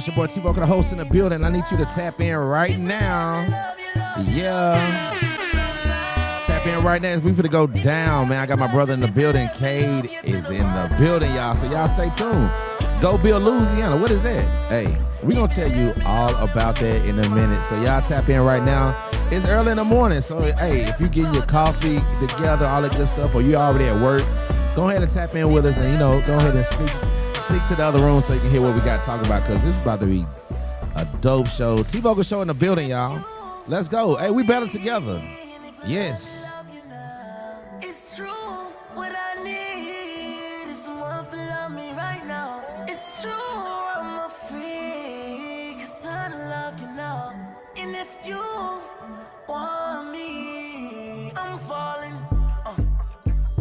It's your boy T Vokalz, the host in the building. I need you to tap in right now. Yeah. Tap in right now. We finna go down, man. I got my brother in the building. Cade is in the building, y'all. So y'all stay tuned. Go Build Louisiana. What is that? Hey, we gonna tell you all about that in a minute. So y'all tap in right now. It's early in the morning. So hey, if you getting your coffee together, all that good stuff, or you already at work, go ahead and tap in with us, and go ahead and sneak to the other room so you can hear what we got to talk about, because this is about to be a dope show. T Vokalz Show in the building, y'all. Let's go. Hey, we better together. Yes. It's true. What I need is someone to love me right now. It's true. I'm a freak. It's time to love you now. And if you want me, I'm falling.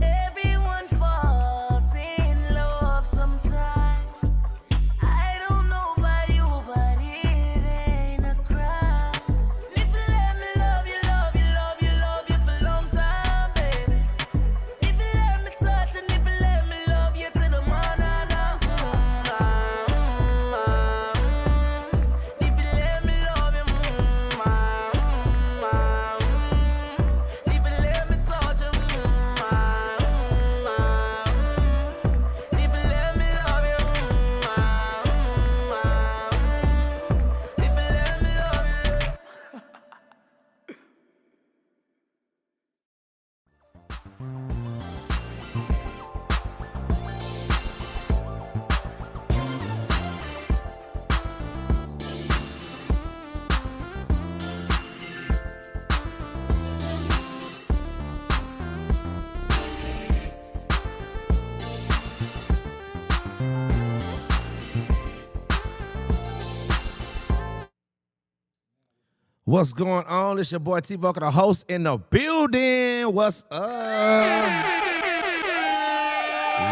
Everyone falls in love sometime. I don't know about you, but it ain't a crime. If you let me love you, love you, love you, love you for a long time, baby. If you let me touch and if you let me love you to the morning, if you let me love you, if you let me touch you, if you let me love you, if you let me love you. What's going on? It's your boy T Vokalz, the host in the building. What's up?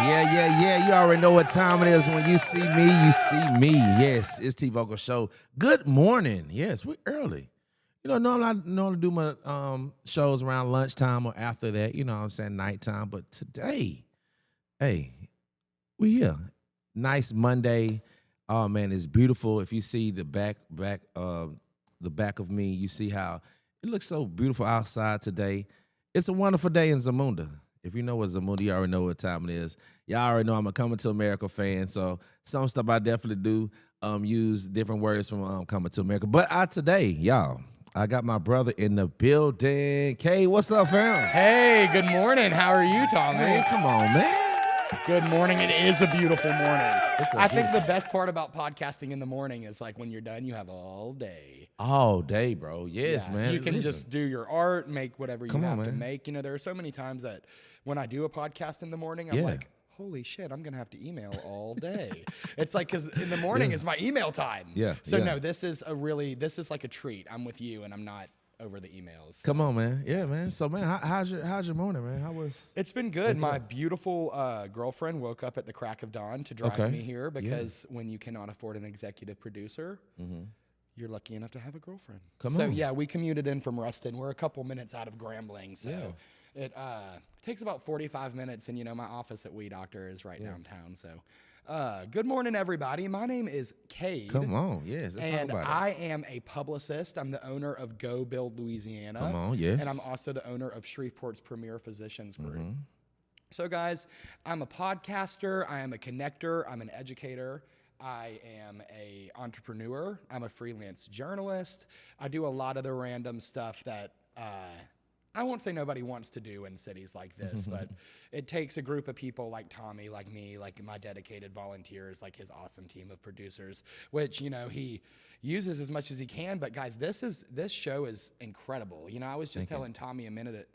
Yeah. You already know what time it is. When you see me, you see me. Yes, it's T Vokalz Show. Good morning. Yes, we're early. Normally I do my shows around lunchtime or after that, nighttime. But today, hey, we here. Nice Monday. Oh, man, it's beautiful. If you see the back of me, you see how it looks so beautiful outside today. It's a wonderful day in Zamunda. If you know what Zamunda, you already know what time it is. Y'all already know I'm a Coming to America fan, so some stuff I definitely do use different words from Coming to America. But today, y'all, I got my brother in the building. Cade, what's up, fam? Hey, good morning. How are you, Tommy? Hey, come on, man. Good morning. It is a beautiful morning. I think the best part about podcasting in the morning is like when you're done, you have all day. All day, bro. Yes, Yeah, man. you can just do your art, make whatever you have to man. make. There are so many times that when I do a podcast in the morning, I'm like, holy shit, I'm going to have to email all day. It's like, because in the morning is my email time. Yeah. So yeah. no, this is like a treat. I'm with you and I'm not over the emails. Come on, man. Yeah, man. So, man, how's your morning, man? How was? It's been good. My beautiful girlfriend woke up at the crack of dawn to drive me here because when you cannot afford an executive producer, you're lucky enough to have a girlfriend. So yeah, we commuted in from Ruston. We're a couple minutes out of Grambling, so it takes about 45 minutes. And my office at We Doctor is right downtown. So good morning, everybody. My name is Cade. Come on, yes. Let's talk about it. I am a publicist. I'm the owner of Go Build Louisiana. Come on, yes. And I'm also the owner of Shreveport's premier physicians group. So, guys, I'm a podcaster. I am a connector. I'm an educator. I am a entrepreneur. I'm a freelance journalist. I do a lot of the random stuff that I won't say nobody wants to do in cities like this, but it takes a group of people like Tommy, like me, like my dedicated volunteers, like his awesome team of producers, which, he uses as much as he can. But guys, this show is incredible. I was just telling Tommy a minute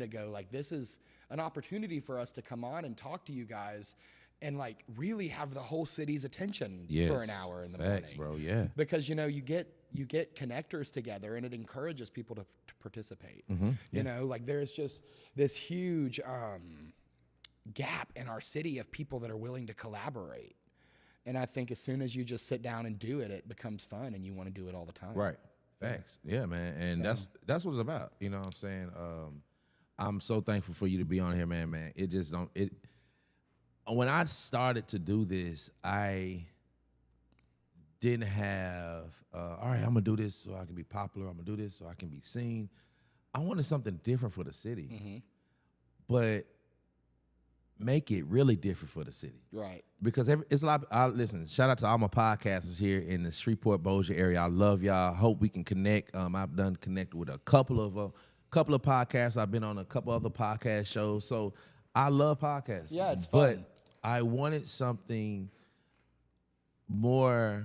ago, like, this is an opportunity for us to come on and talk to you guys and like really have the whole city's attention for an hour in the morning. Bro, yeah. Because you get connectors together and it encourages people to participate. Like there's just this huge gap in our city of people that are willing to collaborate. And I think as soon as you just sit down and do it, it becomes fun and you want to do it all the time. Right. Facts. Yeah, man. And that's what it's about. You know what I'm saying? I'm so thankful for you to be on here, man. It just don't when I started to do this, I didn't have, all right, I'm gonna do this so I can be popular. I'm gonna do this so I can be seen. I wanted something different for the city, but make it really different for the city. Right. Because it's a lot. Listen, shout out to all my podcasters here in the Shreveport Bossier area. I love y'all. Hope we can connect. I've done connected with a couple of podcasts. I've been on a couple other podcast shows. So I love podcasts. Yeah, it's but fun. I wanted something more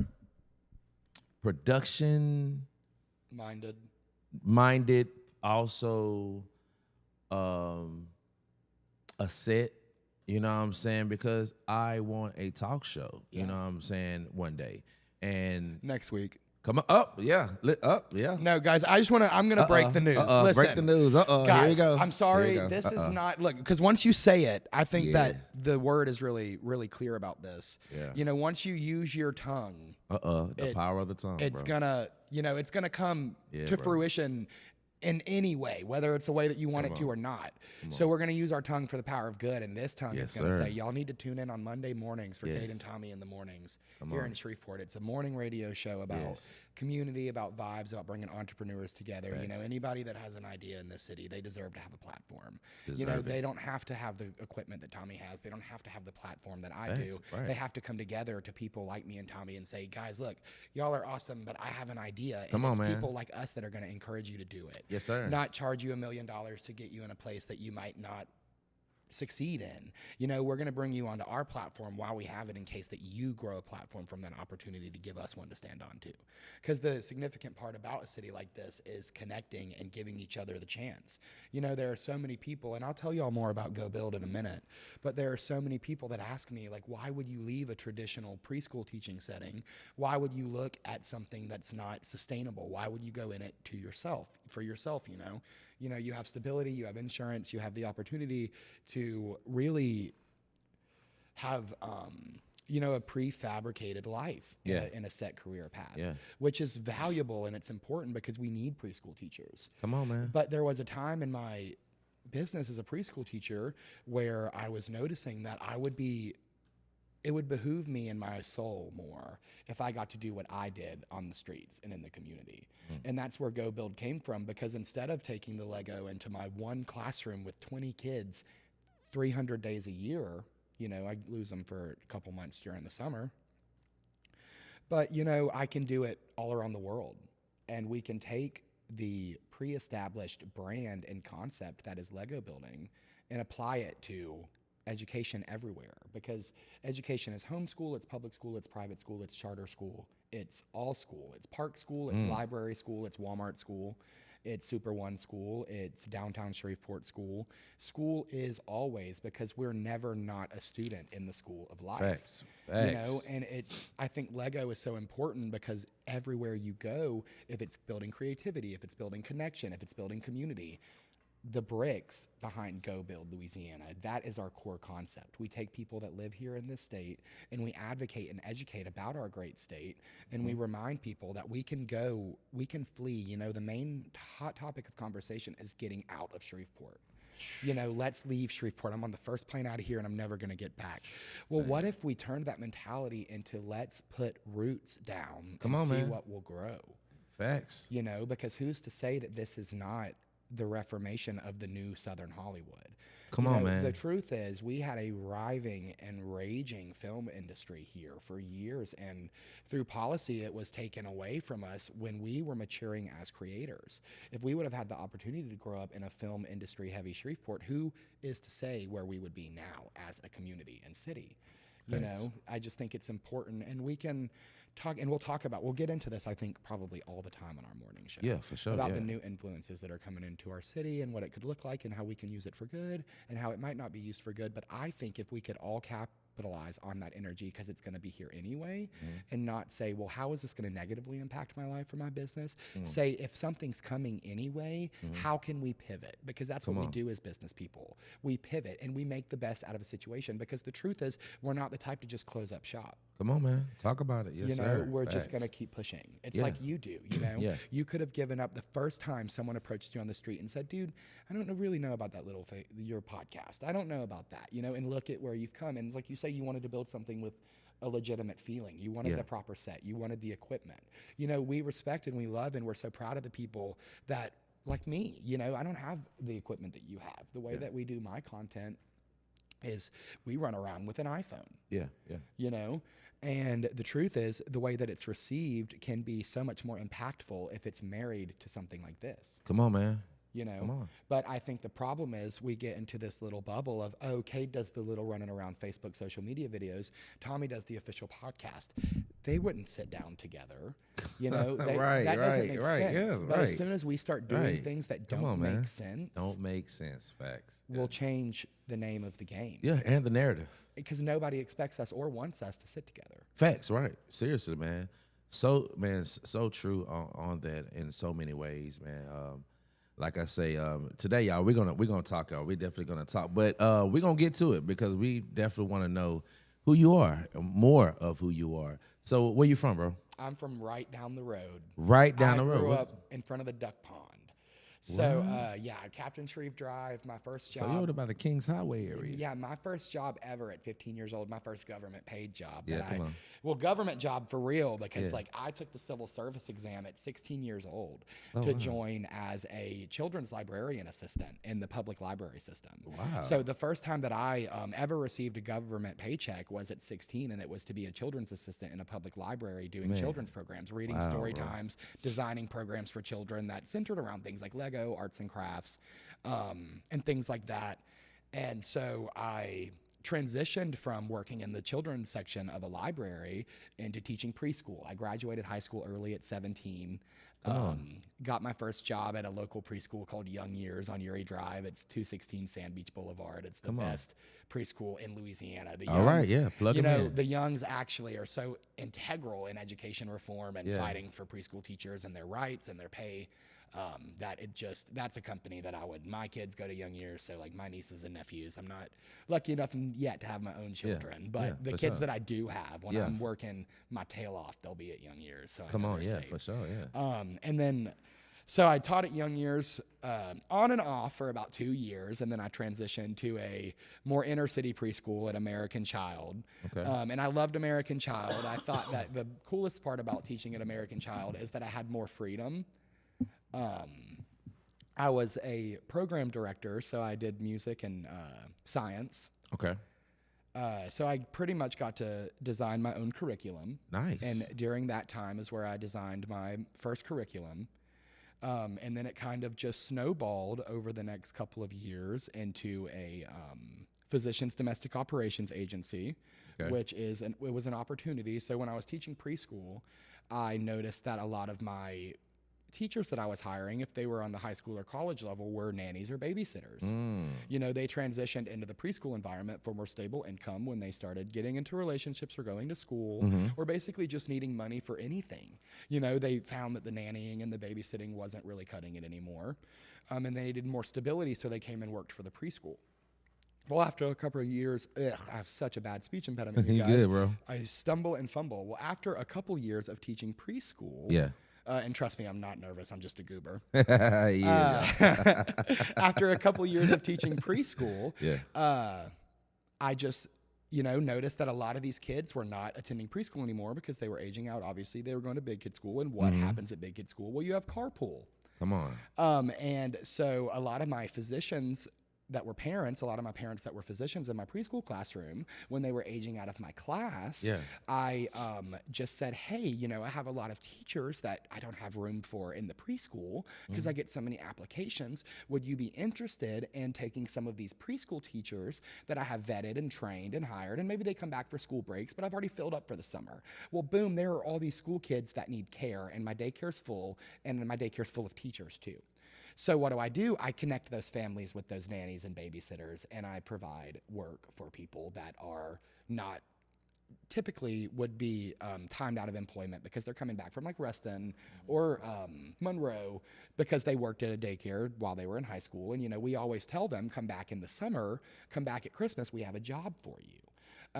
production minded, also a set. You know what I'm saying? Because I want a talk show, you know what I'm saying, one day. And Next week. come on up, yeah. Lit up, yeah. No, guys, I'm going to break the news. Listen, break the news. Guys, Here we go. I'm sorry. Here we go. This is not, look, because once you say it, I think that the word is really, really clear about this. Yeah. You know, once you use your tongue, The power of the tongue. it's bro. gonna, it's gonna come to bro. fruition in any way, whether it's a way that you want it to or not. So we're gonna use our tongue for the power of good, and this tongue Yes, is gonna sir. say, y'all need to tune in on Monday mornings for Cade Yes. and Tommy in the mornings here in Shreveport. It's a morning radio show about Yes. community, about vibes, about bringing entrepreneurs together. You know, anybody that has an idea in this city, they deserve to have a platform. You know, Deserve it. they don't have to have the equipment that Tommy has. They don't have to have the platform that I Facts, do. right. They have to come together to people like me and Tommy and say, guys, look, y'all are awesome, but I have an idea. And Come on, it's man. people like us that are going to encourage you to do it. Yes, sir. Not charge you $1 million to get you in a place that you might not succeed in. You know, we're going to bring you onto our platform while we have it in case that you grow a platform from that opportunity to give us one to stand on to. Because the significant part about a city like this is connecting and giving each other the chance. You know, there are so many people, and I'll tell y'all more about Go Build in a minute, but there are so many people that ask me, like, why would you leave a traditional preschool teaching setting? Why would you look at something that's not sustainable? Why would you go in it to yourself, for yourself, you know? You know, you have stability, you have insurance, you have the opportunity to really have, you know, a prefabricated life in a set career path, which is valuable and it's important because we need preschool teachers. Come on, man. But there was a time in my business as a preschool teacher where I was noticing that it would behoove me in my soul more if I got to do what I did on the streets and in the community. And that's where Go Build came from, because instead of taking the Lego into my one classroom with 20 kids 300 days a year, you know, I lose them for a couple months during the summer. But, you know, I can do it all around the world. And we can take the pre-established brand and concept that is Lego building and apply it to education everywhere, because education is homeschool, it's public school, it's private school, it's charter school, it's all school, it's park school, it's library school, it's Walmart school, it's Super One school, it's downtown Shreveport school. School is always, because we're never not a student in the school of life. Facts. You know, and I think Lego is so important because everywhere you go, if it's building creativity, if it's building connection, if it's building community, the bricks behind Go Build Louisiana, that is our core concept. We take people that live here in this state and we advocate and educate about our great state, and we remind people that we can flee. You know, the main hot topic of conversation is getting out of Shreveport. You know, let's leave Shreveport. I'm on the first plane out of here and I'm never going to get back. Well, what if we turned that mentality into let's put roots down and see what will grow? Facts. You know, because who's to say that this is not the reformation of the new Southern Hollywood? Come You on, know, man. The truth is we had a riving and raging film industry here for years, and through policy it was taken away from us when we were maturing as creators. If we would have had the opportunity to grow up in a film industry heavy Shreveport, who is to say where we would be now as a community and city? You know, I just think it's important, and we can talk, and we'll get into this, I think, probably all the time on our morning show. Yeah, for sure. About the new influences that are coming into our city and what it could look like and how we can use it for good and how it might not be used for good. But I think if we could all capitalize on that energy, because it's going to be here anyway, and not say, well, how is this going to negatively impact my life or my business? Say, if something's coming anyway, how can we pivot? Because that's what we do as business people. We pivot and we make the best out of a situation, because the truth is we're not the type to just close up shop. Come on, man. Talk about it. Yes, You know, sir. we're just Facts. going to keep pushing. It's like you do, you know? You could have given up the first time someone approached you on the street and said, dude, I don't really know about that little your podcast. I don't know about that, you know, and look at where you've come. And like you say, you wanted to build something with a legitimate feeling. You wanted the proper set. You wanted the equipment. You know, we respect and we love and we're so proud of the people that, like me, you know, I don't have the equipment that you have. The way that we do my content is we run around with an iPhone. Yeah. You know, and the truth is the way that it's received can be so much more impactful if it's married to something like this. Come on, man. You know, Come on. but I think the problem is we get into this little bubble of, oh, Cade does the little running around Facebook social media videos. Tommy does the official podcast. They wouldn't sit down together. You know, that doesn't make sense. Yeah, but as soon as we start doing things that don't make sense, Facts. we'll change the name of the game. Yeah, and the narrative. Because nobody expects us or wants us to sit together. Facts, right? Seriously, man. So true on that in so many ways, man. Like I say, today, y'all, we're gonna talk, y'all. We're definitely gonna talk, but we're gonna get to it because we definitely want to know who you are, more of who you are. So, where you from, bro? I'm from right down the road. Right down the road. I grew up in front of the duck pond. So, Captain Shreve Drive, my first job. So you're about the Kings Highway area. Yeah, my first job ever at 15 years old, my first government paid job. Yeah, come on. Well, government job for real, because like I took the civil service exam at 16 years old to join as a children's librarian assistant in the public library system. Wow. So the first time that I ever received a government paycheck was at 16, and it was to be a children's assistant in a public library doing children's programs, reading story times, designing programs for children that centered around things like Lego, arts and crafts, and things like that. And so I transitioned from working in the children's section of a library into teaching preschool. I graduated high school early at 17. Got my first job at a local preschool called Young Years on Erie Drive. It's 216 Sand Beach Boulevard. It's the best preschool in Louisiana. The Youngs, plug them in. The Youngs actually are so integral in education reform and fighting for preschool teachers and their rights and their pay. That's a company that my kids go to Young Years, so like my nieces and nephews, I'm not lucky enough yet to have my own children, but the kids that I do have, when I'm working my tail off, they'll be at Young Years. So for sure. And then, so I taught at Young Years on and off for about 2 years, and then I transitioned to a more inner city preschool at American Child. Okay. And I loved American Child. I thought that the coolest part about teaching at American Child is that I had more freedom. I was a program director, so I did music and science. Okay. So I pretty much got to design my own curriculum. Nice. And during that time is where I designed my first curriculum. And then it kind of just snowballed over the next couple of years into a physician's domestic operations agency, which is it was an opportunity. So when I was teaching preschool, I noticed that a lot of my teachers that I was hiring, if they were on the high school or college level, were nannies or babysitters. You know, they transitioned into the preschool environment for more stable income when they started getting into relationships or going to school or basically just needing money for anything. You know, they found that the nannying and the babysitting wasn't really cutting it anymore. And they needed more stability, so they came and worked for the preschool. Well, after a couple of years, I have such a bad speech impediment, you guys. You good, bro. I stumble and fumble. Well, after a couple years of teaching preschool, and trust me, I'm not nervous. I'm just a goober. After a couple years of teaching preschool, I just, noticed that a lot of these kids were not attending preschool anymore because they were aging out. Obviously, they were going to big kid school. And what happens at big kid school? Well, you have carpool. Come on. And so a lot of my physicians that were parents, a lot of my parents that were physicians in my preschool classroom, when they were aging out of my class, I just said, hey, I have a lot of teachers that I don't have room for in the preschool because I get so many applications. Would you be interested in taking some of these preschool teachers that I have vetted and trained and hired, and maybe they come back for school breaks, but I've already filled up for the summer. Well, boom, there are all these school kids that need care, and my daycare's full, and my daycare's full of teachers too. So what do? I connect those families with those nannies and babysitters, and I provide work for people that are not typically would be timed out of employment because they're coming back from like Reston or Monroe because they worked at a daycare while they were in high school. And, we always tell them, come back in the summer, come back at Christmas, we have a job for you.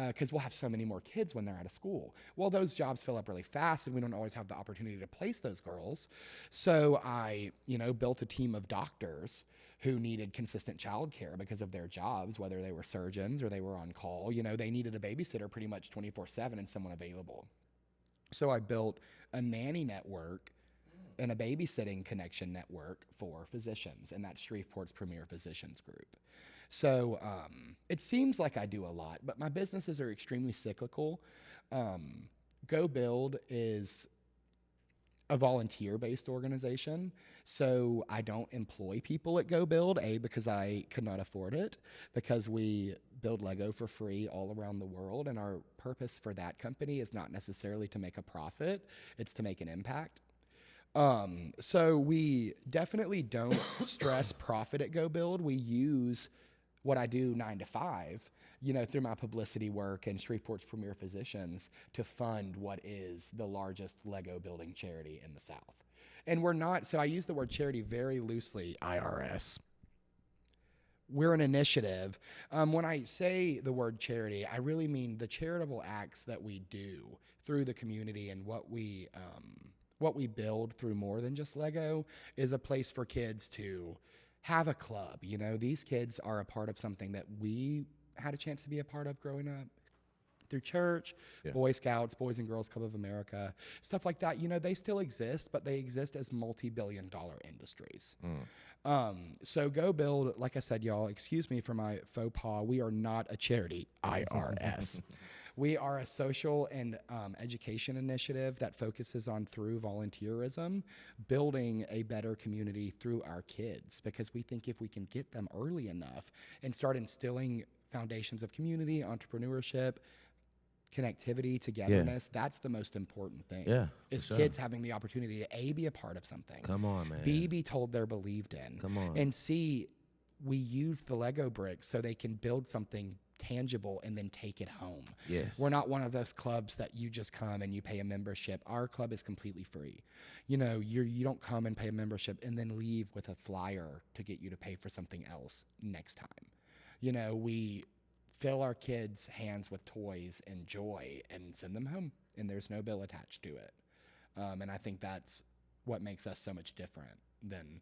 Because we'll have so many more kids when they're out of school. Well, those jobs fill up really fast, and we don't always have the opportunity to place those girls. So I, built a team of doctors who needed consistent childcare because of their jobs, whether they were surgeons or they were on call. You know, they needed a babysitter pretty much 24/7 and someone available. So I built a nanny network and a babysitting connection network for physicians, and that's Shreveport's premier physicians group. So it seems like I do a lot, but my businesses are extremely cyclical. Go Build is a volunteer-based organization, so I don't employ people at Go Build, because I could not afford it, because we build Lego for free all around the world, and our purpose for that company is not necessarily to make a profit, it's to make an impact. So we definitely don't stress profit at Go Build. We use what I do 9 to 5, you know, through my publicity work and Shreveport's premier physicians to fund what is the largest Lego building charity in the South. And we're not, so I use the word charity very loosely, IRS. We're an initiative. When I say the word charity, I really mean the charitable acts that we do through the community, and what we build through more than just Lego is a place for kids to have a club. You know, these kids are a part of something that we had a chance to be a part of growing up through church, Boy Scouts, Boys and Girls Club of America, stuff like that. You know, they still exist, but they exist as multi-billion-dollar industries. So Go Build, like I said, y'all, excuse me for my faux pas, we are not a charity, IRS. We are a social and education initiative that focuses on, through volunteerism, building a better community through our kids, because we think if we can get them early enough and start instilling foundations of community, entrepreneurship, connectivity, togetherness, that's the most important thing. Yeah, is sure. Kids having the opportunity to A, be a part of something. Come on, man. B, be told they're believed in. Come on. And C, we use the Lego bricks so they can build something tangible and then take it home. Yes. We're not one of those clubs that you just come and you pay a membership. Our club is completely free. You know, you don't come and pay a membership and then leave with a flyer to get you to pay for something else next time. You know, we fill our kids' hands with toys and joy and send them home, and there's no bill attached to it. And I think that's what makes us so much different than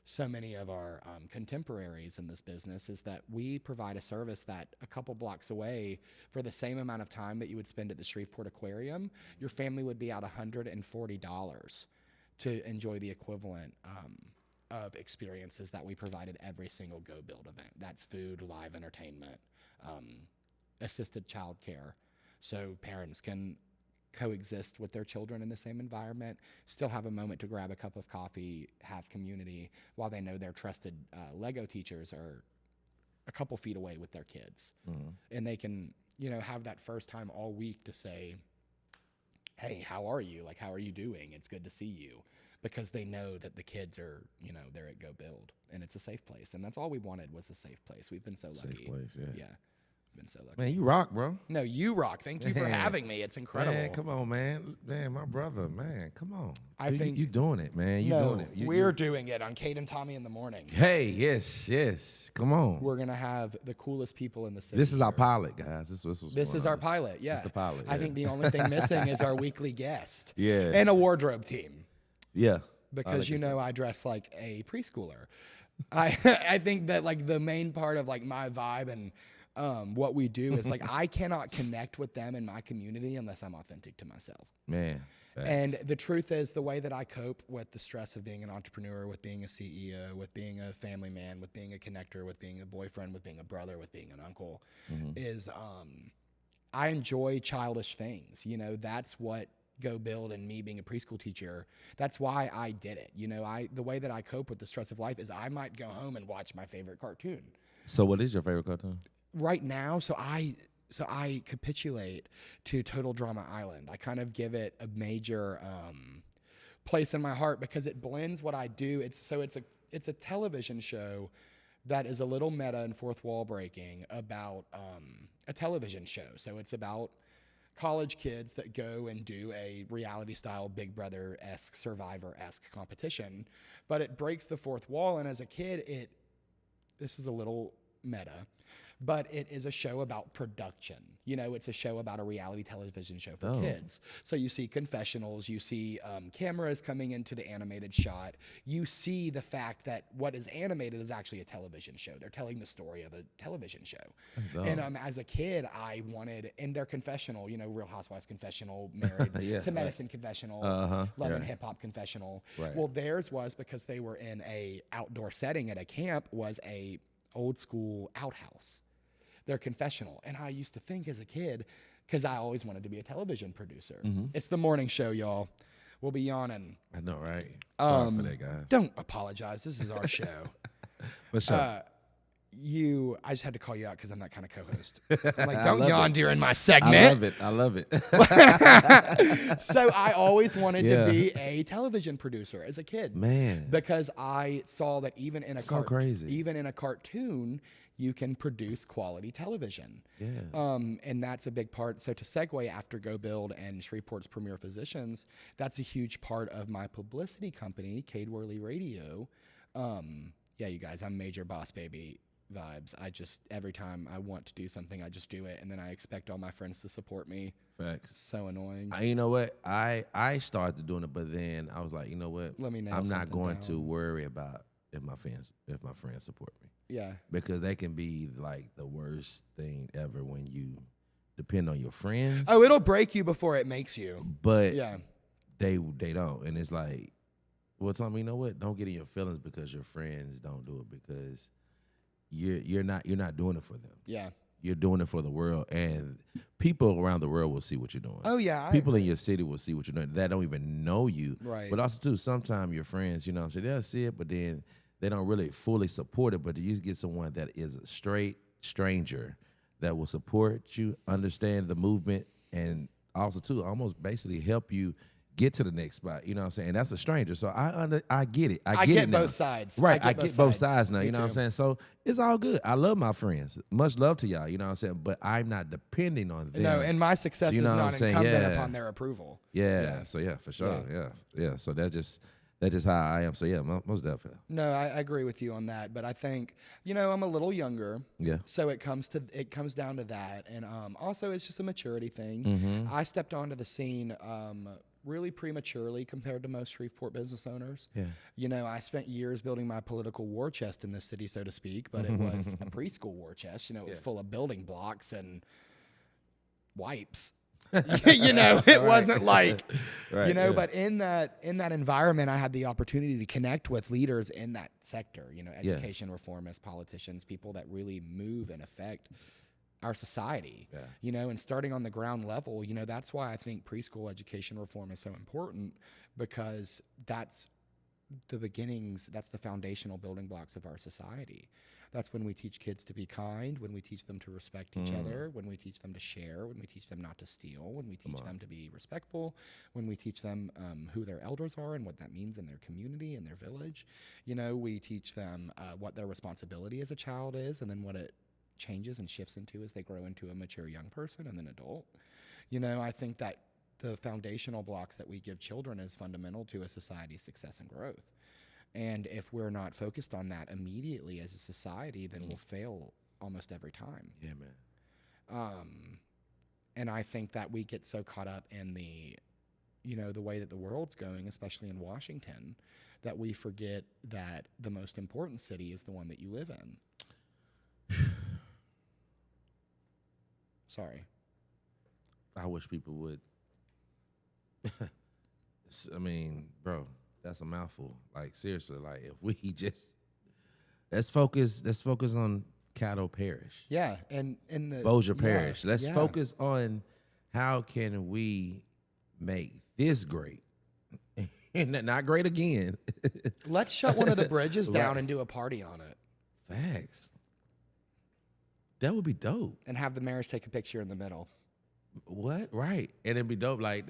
so many of our contemporaries in this business, is that we provide a service that a couple blocks away, for the same amount of time that you would spend at the Shreveport Aquarium, your family would be out $140 to enjoy the equivalent of experiences that we provide at every single Go Build event. That's food, live entertainment, assisted childcare, so parents can coexist with their children in the same environment, still have a moment to grab a cup of coffee, have community, while they know their trusted Lego teachers are a couple feet away with their kids. And they can, you know, have that first time all week to say, hey, how are you? Like, how are you doing? It's good to see you. Because they know that the kids are, you know, they're at Go Build, and it's a safe place. And that's all we wanted, was a safe place. We've been so lucky. Safe place, yeah. Been so lucky. Man, you rock, bro. No, you rock. Thank you for having me. It's incredible. Man, come on, man. Man, my brother, man, come on. I think you doing it, man. You doing it. We're doing it on Cade and Tommy in the mornings. Hey, yes. Come on. We're gonna have the coolest people in the city. This is our here. pilot, guys. This is Our pilot. Yeah, It's the pilot. I think the only thing missing is our weekly guest. Yeah. And a wardrobe team. Yeah. Because you know I dress like a preschooler. I think that like the main part of like my vibe and what we do is like I cannot connect with them in my community unless I'm authentic to myself. Man. And the truth is, the way that I cope with the stress of being an entrepreneur, with being a CEO, with being a family man, with being a connector, with being a boyfriend, with being a brother, with being an uncle, is I enjoy childish things. You know, that's what Go Build, and me being a preschool teacher, that's why I did it. You know, the way that I cope with the stress of life is I might go home and watch my favorite cartoon. So what is your favorite cartoon? Right now, so I capitulate to Total Drama Island. I kind of give it a major place in my heart because it blends what I do. It's a television show that is a little meta and fourth wall breaking about a television show. So it's about college kids that go and do a reality style Big Brother-esque, Survivor-esque competition, but it breaks the fourth wall. And as a kid, this is a little meta, but it is a show about production. You know, it's a show about a reality television show for kids. So you see confessionals, you see cameras coming into the animated shot. You see the fact that what is animated is actually a television show. They're telling the story of a television show. And as a kid, I wanted, in their confessional, you know, Real Housewives confessional, Married to Medicine confessional, Love and Hip Hop confessional. Well, theirs was, because they were in a outdoor setting at a camp, was a old school outhouse, their confessional. And I used to think as a kid, because I always wanted to be a television producer. It's the morning show, y'all. We'll be yawning. I know, right? Sorry for that, guys. Don't apologize. This is our show. For sure. I just had to call you out because I'm that kind of co-host. I'm like, don't yawn during my segment. I love it. So I always wanted to be a television producer as a kid. Man. Because I saw that even in a crazy. Even in a cartoon, you can produce quality television. Yeah. And that's a big part. So to segue after Go Build and Shreveport's Premier Physicians, that's a huge part of my publicity company, Cade Worley Radio. Yeah, you guys, I'm major boss baby vibes. I just, every time I want to do something, I just do it, and then I expect all my friends to support me. Facts. So annoying. You know what? I started doing it, but then I was like, you know what? Let me nail I'm not something going down. to worry about if my friends support me. Yeah. Because they can be like the worst thing ever when you depend on your friends. Oh, it'll break you before it makes you. But yeah, they don't, and it's like, well, tell me, you know what? Don't get in your feelings because your friends don't do it, because you're not doing it for them. Yeah. You're doing it for the world, and people around the world will see what you're doing. Oh yeah. People in your city will see what you're doing that don't even know you. Right. But also too, sometimes your friends, you know, so they'll see it, but then they don't really fully support it. But you get someone that is a straight stranger that will support you, understand the movement, and also too almost basically help you get to the next spot. You know what I'm saying? And that's a stranger. So I get it. I get it now. both sides. Right. I get both sides now. Me You know what I'm too. saying? So it's all good. I love my friends. Much love to y'all. You know what I'm saying? But I'm not depending on them. No, and my success you is know what I'm not saying? incumbent Yeah. upon their approval. Yeah. So yeah, for sure. Yeah. So that's just how I am. So yeah, most definitely. No, I agree with you on that. But I think, you know, I'm a little younger. Yeah. So it comes down to that. And also it's just a maturity thing. Mm-hmm. I stepped onto the scene really prematurely compared to most Shreveport business owners. Yeah. You know, I spent years building my political war chest in this city, so to speak, but it was a preschool war chest. You know, it was full of building blocks and wipes. You know, it wasn't like, Right, you know, yeah. but in that environment, I had the opportunity to connect with leaders in that sector, you know, education reformists, politicians, people that really move and affect our society, you know, and starting on the ground level, you know, that's why I think preschool education reform is so important, because that's the beginnings, that's the foundational building blocks of our society. That's when we teach kids to be kind, when we teach them to respect each other, when we teach them to share, when we teach them not to steal, when we teach them to be respectful, when we teach them who their elders are and what that means in their community and their village. You know, we teach them what their responsibility as a child is, and then what it changes and shifts into as they grow into a mature young person and then adult. You know, I think that the foundational blocks that we give children is fundamental to a society's success and growth. And if we're not focused on that immediately as a society, then we'll fail almost every time. Yeah, man. And I think that we get so caught up in the, you know, the way that the world's going, especially in Washington, that we forget that the most important city is the one that you live in. Sorry. I wish people would. I mean, bro, that's a mouthful. Like seriously, like if we just let's focus on Caddo Parish. Yeah, and in the Bossier Parish. Let's yeah. focus on how can we make this great. And not great again. Let's shut one of the bridges down and do a party on it. Facts. That would be dope. And have the mayors take a picture in the middle. What? Right. And it'd be dope. Like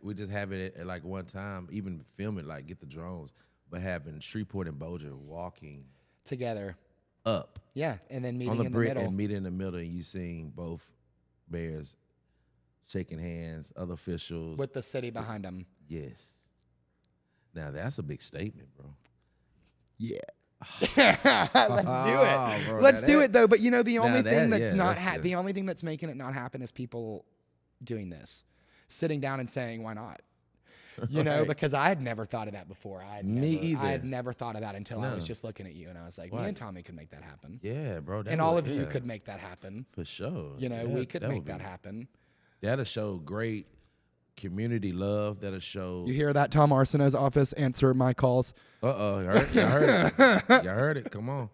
we just have it at like one time, even film it, like get the drones, but having Shreveport and Bossier walking Together. up. Yeah, and then meeting On the in the bridge middle. and meeting in the middle, and you seeing both mayors shaking hands, other officials. With the city behind them. Yes. Now that's a big statement, bro. Yeah. Let's do it. Oh, bro, Let's now do that- it though. But you know, the only now thing that- that's yeah, not that's it. the only thing that's making it not happen is people doing this, sitting down and saying, "Why not?" You know, Right. because I had never thought of that before. I Me had either. never thought of that until I was No. just looking at you, and I was like, Right. "Me and Tommy could make that happen, Yeah, bro. That and all would- of you yeah, could make that happen." for sure. You know, Yeah, we could make would that be- happen. That'll show great community love. That'll show. You hear that, Tom Arsenault's office? Answer my calls. Y'all heard it. Y'all heard it. Come on.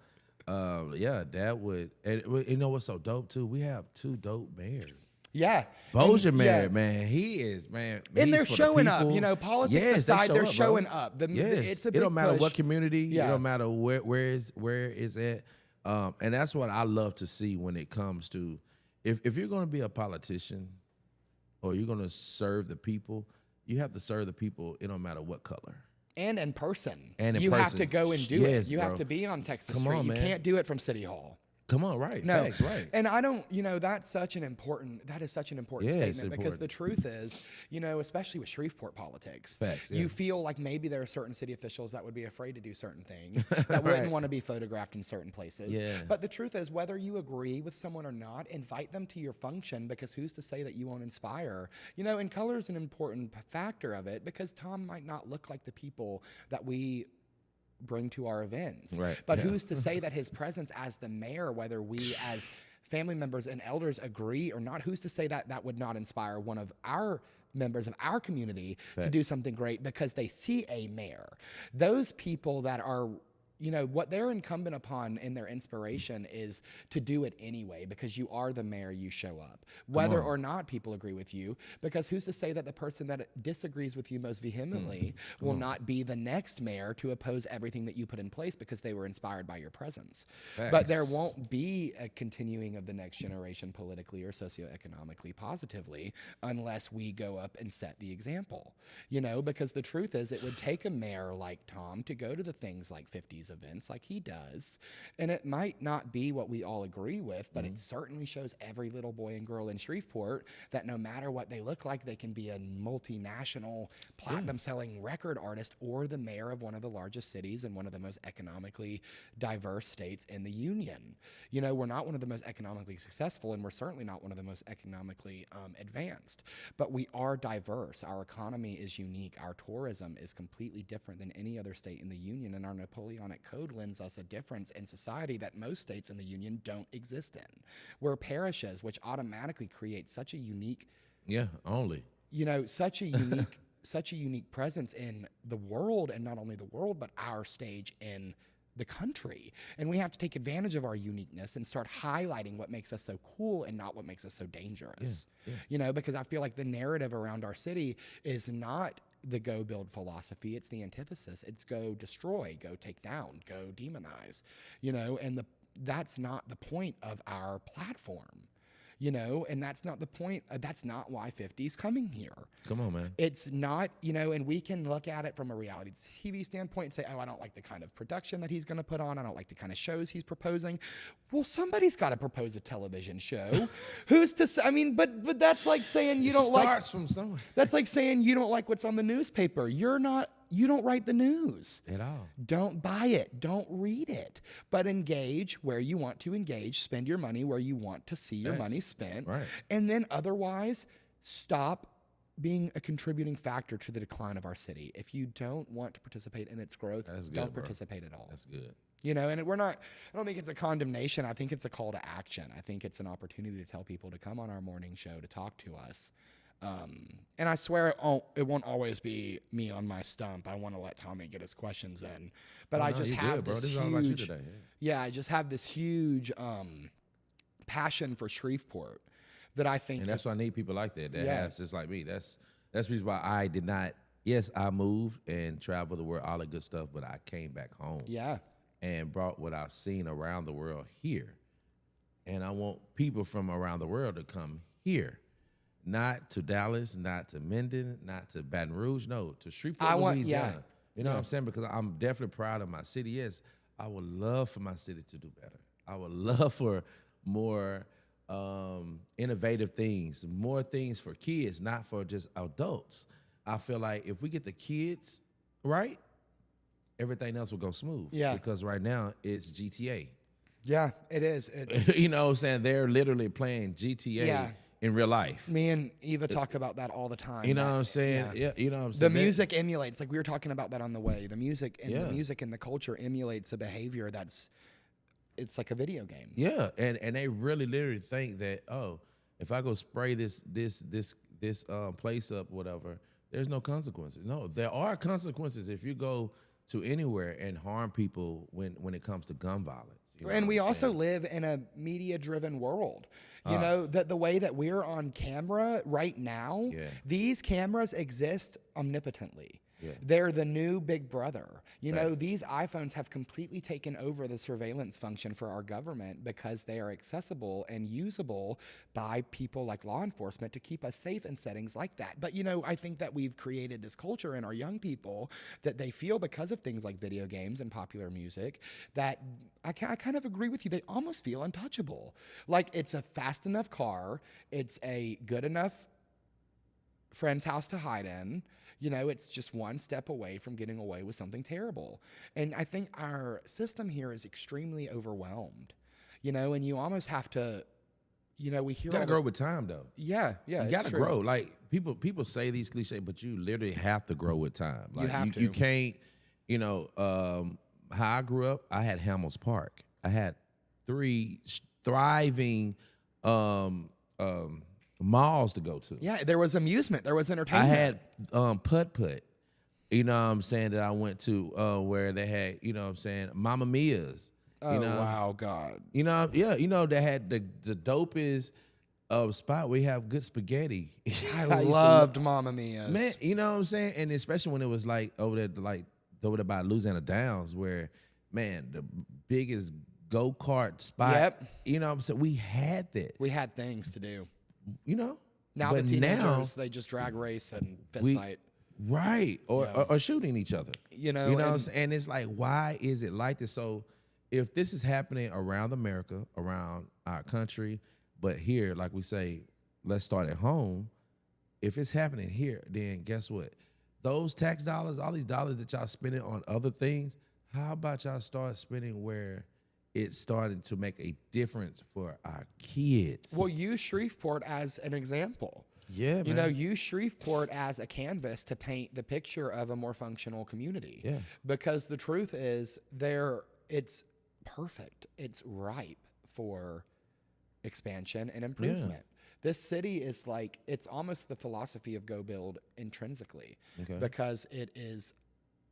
Yeah, that would. And you know what's so dope too? We have 2 dope mayors. Yeah. Bossier And- mayor, yeah. man, he is, man. And he's they're for the showing up. people. You know, politics Yes, aside, they they're show up, showing bro. up. Yes, It's a it big don't matter push. what community. Yeah. It don't matter where is at. And that's what I love to see when it comes to if you're going to be a politician or you're going to serve the people, you have to serve the people. It don't matter what color. And in person. And in you have person. to go and do Yes, it. You have bro. to be on Texas Come Street. on, You man. can't do it from City Hall. Come on, right? No, Facts, right? And I don't, you know, that is such an important Yeah, it's statement because the important. truth is, you know, especially with Shreveport politics, Facts, you yeah. feel like maybe there are certain city officials that would be afraid to do certain things, that Right. wouldn't want to be photographed in certain places. Yeah. But the truth is, whether you agree with someone or not, invite them to your function because who's to say that you won't inspire? You know, and color is an important factor of it because Tom might not look like the people that we bring to our events. Right, But yeah. who's to say that his presence as the mayor, whether we as family members and elders agree or not, who's to say that that would not inspire one of our members of our community to do something great because they see a mayor? Those people that are, you know, what they're incumbent upon in their inspiration is to do it anyway because you are the mayor, you show up. Whether on. or not people agree with you, because who's to say that the person that disagrees with you most vehemently will not be the next mayor to oppose everything that you put in place because they were inspired by your presence. But there Facts. won't be a continuing of the next generation politically or socioeconomically positively unless we go up and set the example. You know, because the truth is it would take a mayor like Tom to go to the things like 50s events like he does, and it might not be what we all agree with, but it certainly shows every little boy and girl in Shreveport that no matter what they look like, they can be a multinational platinum selling record artist or the mayor of one of the largest cities and one of the most economically diverse states in the union. You know, we're not one of the most economically successful, and we're certainly not one of the most economically advanced, but we are diverse. Our economy is unique. Our tourism is completely different than any other state in the union, and our Napoleonic Code lends us a difference in society that most states in the union don't exist in. We're parishes, which automatically creates such a unique, Yeah, only. you know, such a unique, such a unique presence in the world, and not only the world, but our stage in the country. And we have to take advantage of our uniqueness and start highlighting what makes us so cool and not what makes us so dangerous. You know, because I feel like the narrative around our city is not the go build philosophy, it's the antithesis. It's go destroy, go take down, go demonize, you know, and that's not the point of our platform. You know, and that's not the point. That's not why 50's coming here. Come on, man. It's not, you know, and we can look at it from a reality TV standpoint and say, oh, I don't like the kind of production that he's going to put on. I don't like the kind of shows he's proposing. Well, somebody's got to propose a television show. Who's to say? I mean, but that's like saying you don't like. Starts from somewhere. That's like saying you don't like what's on the newspaper. You don't write the news. At all. Don't buy it. Don't read it. But engage where you want to engage. Spend your money where you want to see your Yes. money spent. Right. And then otherwise, stop being a contributing factor to the decline of our city. If you don't want to participate in its growth, That's good, don't bro. participate at all. That's good. You know, and I don't think it's a condemnation. I think it's a call to action. I think it's an opportunity to tell people to come on our morning show to talk to us. And I swear it won't always be me on my stump. I want to let Tommy get his questions in. But Oh, I no, just you have good, bro. this This is all about you huge, today. I just have this huge passion for Shreveport that I think And that's why I need people like that. That Yeah. has just like me. That's the reason why I did not. Yes, I moved and traveled the world, all the good stuff, but I came back home yeah. and brought what I've seen around the world here. And I want people from around the world to come here. Not to Dallas, not to Minden, not to Baton Rouge, no, to Shreveport, Louisiana. You know what I'm saying? Because I'm definitely proud of my city. Yes, I would love for my city to do better. I would love for more innovative things, more things for kids, not for just adults. I feel like if we get the kids right, everything else will go smooth. Yeah. Because right now it's GTA. Yeah, it is. It's, You know what I'm saying? They're literally playing GTA Yeah. in real life. me and Eva talk about that all the time. You know that- what I'm saying? Yeah, you know what I'm The saying? music emulates, like we were talking about that on the way. The music and Yeah. the music and the culture emulates a behavior it's like a video game. Yeah, and they really literally think that, oh, if I go spray this place up, whatever, there's no consequences. No, there are consequences if you go to anywhere and harm people when it comes to gun violence. You know And what we I'm also saying? live in a media-driven world. You know, that the way that we're on camera right now, Yeah. these cameras exist omnipotently. Yeah. They're the new big brother. You know, Facts. these iPhones have completely taken over the surveillance function for our government because they are accessible and usable by people like law enforcement to keep us safe in settings like that. But, you know, I think that we've created this culture in our young people that they feel because of things like video games and popular music that I kind of agree with you. They almost feel untouchable. Like it's a fast enough car, it's a good enough friend's house to hide in. You know, it's just one step away from getting away with something terrible. And I think our system here is extremely overwhelmed. You know, and you almost have to, you know, we hear You gotta all the- grow with time, though. Yeah, You yeah. it's gotta true. grow. Like people say these cliches, but you literally have to grow with time. Like have you to. can't. You know, how I grew up, I had Hamels Park. I had 3 thriving malls to go to. Yeah, there was amusement, there was I entertainment. had putt. You know what I'm saying, that I went to where they had, you know what I'm saying, Mamma Mia's. Oh, You know, wow, God. You know, yeah, you know, they had the dopest spot where you have good spaghetti. I used to loved Mamma Mia's. Man, you know what I'm saying? And especially when it was like over there by Louisiana Downs, where, man, the biggest go-kart spot. Yep. You know what I'm saying? We had that, We had things to do. you know? Now But the teenagers, they just drag race and fist we- fight. Right. Or, Yeah. or shooting each other. You know, You know what I'm and- saying? And it's like, why is it like this? So if this is happening around America, around our country, but here, like we say, let's start at home. If it's happening here, then guess what? Those tax dollars, all these dollars that y'all spending on other things, how about y'all start spending where it's starting to make a difference for our kids? Well, use Shreveport as an example. yeah, man. You know, use Shreveport as a canvas to paint the picture of a more functional community. Yeah. Because the truth is, it's perfect. It's ripe for expansion and improvement. This city is like, it's almost the philosophy of Go Build intrinsically, Okay. because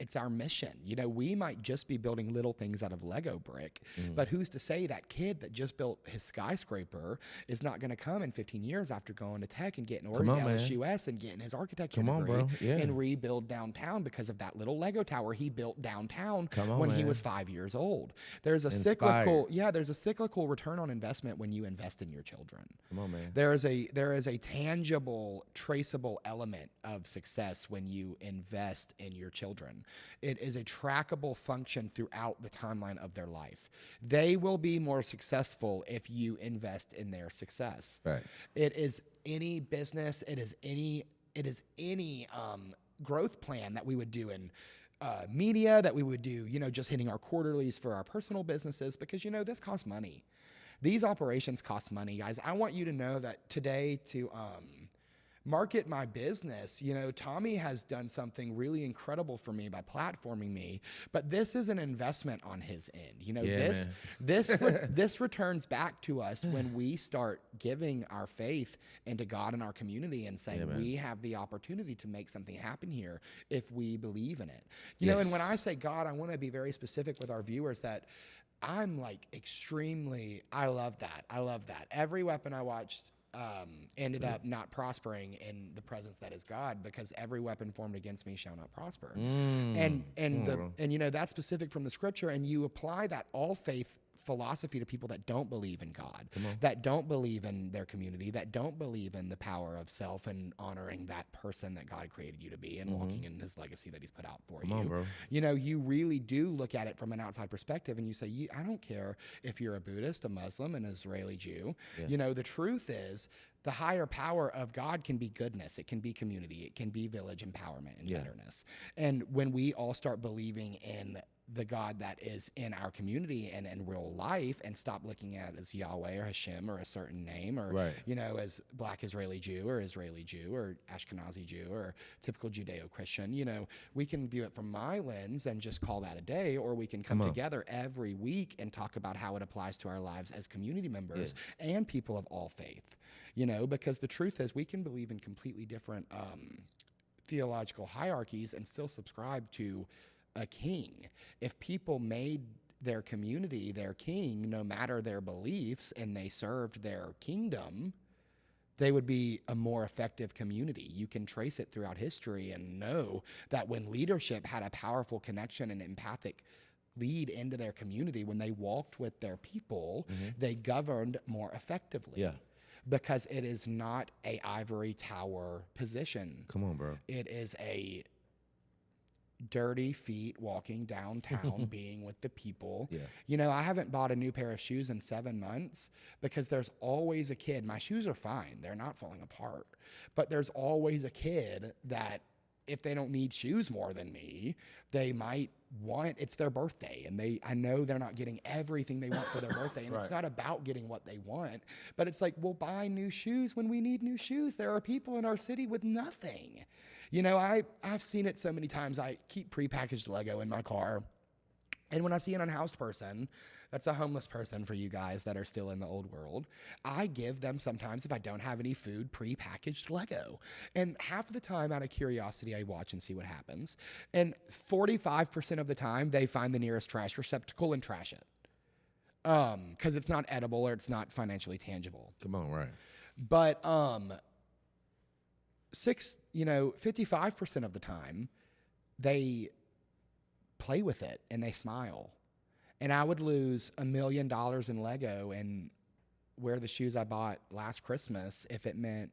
it's our mission. You know, we might just be building little things out of Lego brick, Mm-hmm. but who's to say that kid that just built his skyscraper is not going to come in 15 years after going to tech and getting Come Oregon on, man. LSUS and getting his architecture Come on, degree bro. Yeah. and rebuild downtown because of that little Lego tower he built downtown Come on, when he man. was 5 years old. There's a Inspired. there's a cyclical return on investment when you invest in your children. Come on, man. There is a tangible, traceable element of success when you invest in your children. It is a trackable function throughout the timeline of their life. They will be more successful if you invest in their success. Facts. It is any business, it is any growth plan that we would do in media, that we would do, you know, just hitting our quarterlies for our personal businesses, because, you know, this costs money. These operations cost money, guys. I want you to know that today, to market my business, you know, Tommy has done something really incredible for me by platforming me, but this is an investment on his end. You know, Yeah, this returns back to us when we start giving our faith into God and our community and saying, Yeah, man. we have the opportunity to make something happen here if we believe in it. You know, and when I Yes. say God, I want to be very specific with our viewers that I'm like I love that. I love that. Every weapon I watched ended up not prospering in the presence that is God, because every weapon formed against me shall not prosper. And you know, that's specific from the scripture, and you apply that all faith philosophy to people that don't believe in God, that don't believe in their community, that don't believe in the power of self and honoring that person that God created you to be and walking in his legacy that he's put out for you. on, bro. You know, you really do look at it from an outside perspective and you say, I don't care if you're a Buddhist, a Muslim, an Israeli Jew. You know, the truth is the higher power of God can be goodness. It can be community. It can be village empowerment and betterness. And when we all start believing in the God that is in our community and in real life and stop looking at it as Yahweh or Hashem or a certain name or, you know, as Black Israeli Jew or Ashkenazi Jew or typical Judeo-Christian, you know, we can view it from my lens and just call that a day, or we can come together every week and talk about how it applies to our lives as community members and people of all faith, you know, because the truth is we can believe in completely different theological hierarchies and still subscribe to a king. If people made their community their king, no matter their beliefs, and they served their kingdom, they would be a more effective community. You can trace it throughout history and know that when leadership had a powerful connection and empathic lead into their community, when they walked with their people, they governed more effectively. Yeah. Because it is not a ivory tower position. Come on, bro. It is a dirty feet walking downtown, being with the people. You know, I haven't bought a new pair of shoes in 7 months because there's always a kid. My shoes are fine. They're not falling apart. But there's always a kid that if they don't need shoes more than me, they might want, it's their birthday. And I know they're not getting everything they want for their birthday. And it's not about getting what they want, but it's like, we'll buy new shoes when we need new shoes. There are people in our city with nothing. You know, I've seen it so many times. I keep prepackaged Lego in my car. And when I see an unhoused person, that's a homeless person for you guys that are still in the old world, I give them sometimes, if I don't have any food, prepackaged Lego. And half of the time, out of curiosity, I watch and see what happens. And 45% of the time, they find the nearest trash receptacle and trash it. Because it's not edible or it's not financially tangible. Come on, right. But 55% of the time, they play with it and they smile. And I would lose $1 million in Lego and wear the shoes I bought last Christmas if it meant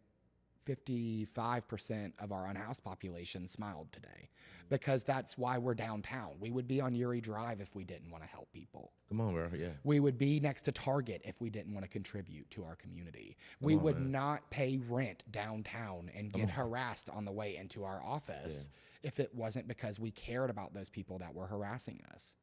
55% of our unhoused population smiled today, because that's why we're downtown. We would be on Uri Drive if we didn't want to help people. Come on, bro. Yeah. We would be next to Target if we didn't want to contribute to our community. We would not pay rent downtown and get harassed on the way into our office if it wasn't because we cared about those people that were harassing us.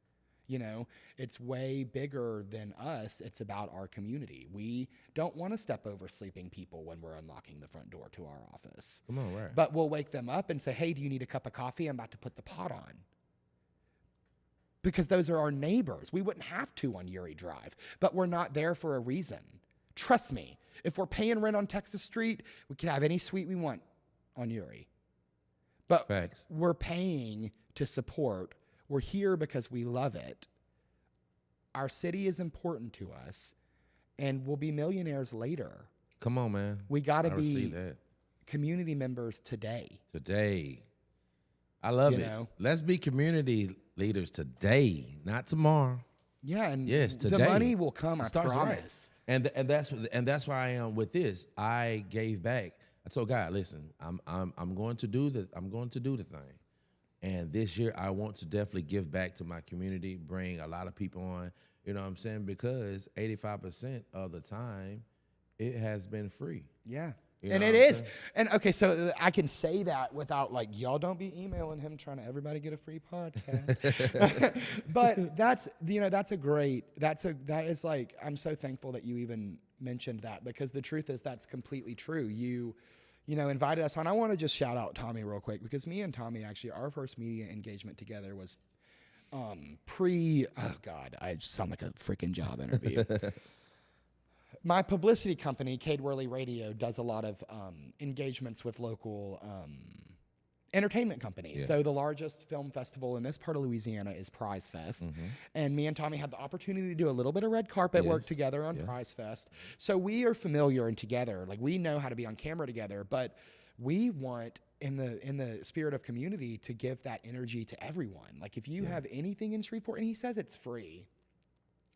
You know, it's way bigger than us. It's about our community. We don't want to step over sleeping people when we're unlocking the front door to our office. Come on, right. But we'll wake them up and say, hey, do you need a cup of coffee? I'm about to put the pot on. Because those are our neighbors. We wouldn't have to on Uri Drive, but we're not there for a reason. Trust me, if we're paying rent on Texas Street, we can have any suite we want on Uri. But Facts. We're paying to support. We're here because we love it. Our city is important to us, and we'll be millionaires later. Come on, man. We got to be that. Community members today. I love You it. know? Let's be community leaders today, not tomorrow. Yeah, and Yes, today. the money will come, I Starts right. promise. And that's why I am with this. I gave back. I told God, listen, I'm going to do the thing. And this year I want to definitely give back to my community, bring a lot of people on, you know what I'm saying? Because 85% of the time it has been free. Yeah. You know And what it I'm is. saying? And okay, so I can say that without like, y'all don't be emailing him trying to everybody get a free podcast. But that is like, I'm so thankful that you even mentioned that, because the truth is that's completely true. You know, invited us on. I want to just shout out Tommy real quick, because me and Tommy, actually, our first media engagement together was oh God, I just sound like a freaking job interview. My publicity company, Cade Worley Radio, does a lot of engagements with local entertainment companies. Yeah. So the largest film festival in this part of Louisiana is Prize Fest. And me and Tommy had the opportunity to do a little bit of red carpet work together on Prize Fest. So we are familiar and together. Like, we know how to be on camera together, but we want, in the spirit of community, to give that energy to everyone. Like, if you have anything in Shreveport, and he says it's free,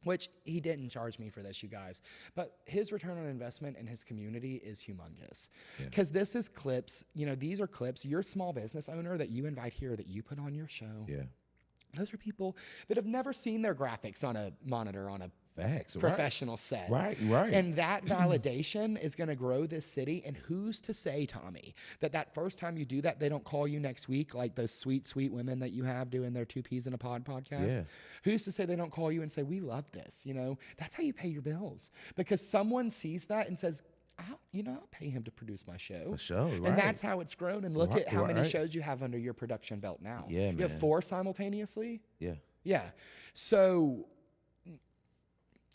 which he didn't charge me for this, you guys. But his return on investment in his community is humongous. Because this is clips, these are clips. You're a small business owner that you invite here, that you put on your show. Yeah. Those are people that have never seen their graphics on a monitor, on a professional set. Right. And that validation is going to grow this city. And who's to say, Tommy, that first time you do that, they don't call you next week like those sweet, sweet women that you have doing their 2 Peas in a Pod podcast? Yeah. Who's to say they don't call you and say, we love this? That's how you pay your bills. Because someone sees that and says, I'll pay him to produce my show. For sure, right. And that's how it's grown. And look at how many shows you have under your production belt now. Yeah, man. You have 4 simultaneously? Yeah. Yeah. So,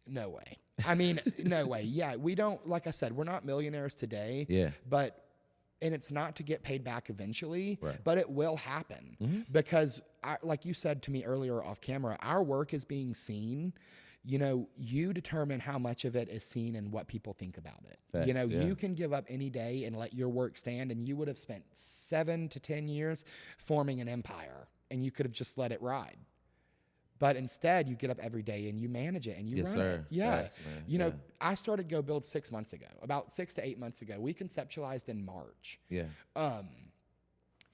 no way. I mean, no way. Yeah, we don't, like I said, we're not millionaires today. Yeah. And it's not to get paid back eventually, right. but it will happen. Because, like you said to me earlier off camera, our work is being seen. You determine how much of it is seen and what people think about it. Facts, you can give up any day and let your work stand, and you would have spent 7 to 10 years forming an empire, and you could have just let it ride. But instead, you get up every day and you manage it and you run it. Yeah. Facts, man. I started Go Build 6 months ago, about 6 to 8 months ago. We conceptualized in March. Yeah.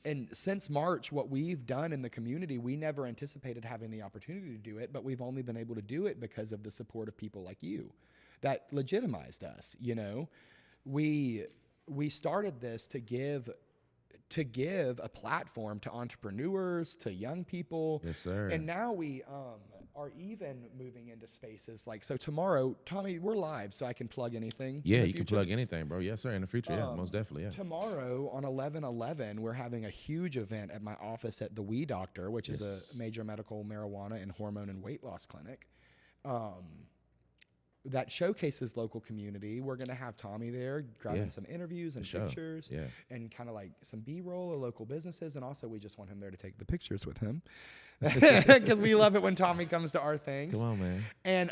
And since March, what we've done in the community, we never anticipated having the opportunity to do it, but we've only been able to do it because of the support of people like you that legitimized us. We started this to give a platform to entrepreneurs, to young people. Yes, sir. And now we are even moving into spaces like, so tomorrow, Tommy, we're live, so I can plug anything. Yeah, you can plug anything, bro. Yes, sir. In the future, yeah, most definitely, yeah. Tomorrow on 11/11, we're having a huge event at my office at the We Doctor, which is a major medical marijuana and hormone and weight loss clinic. That showcases local community. We're going to have Tommy there grabbing some interviews and pictures and kind of like some B-roll of local businesses. And also we just want him there to take the pictures with him because we love it when Tommy comes to our things. Come on, man. And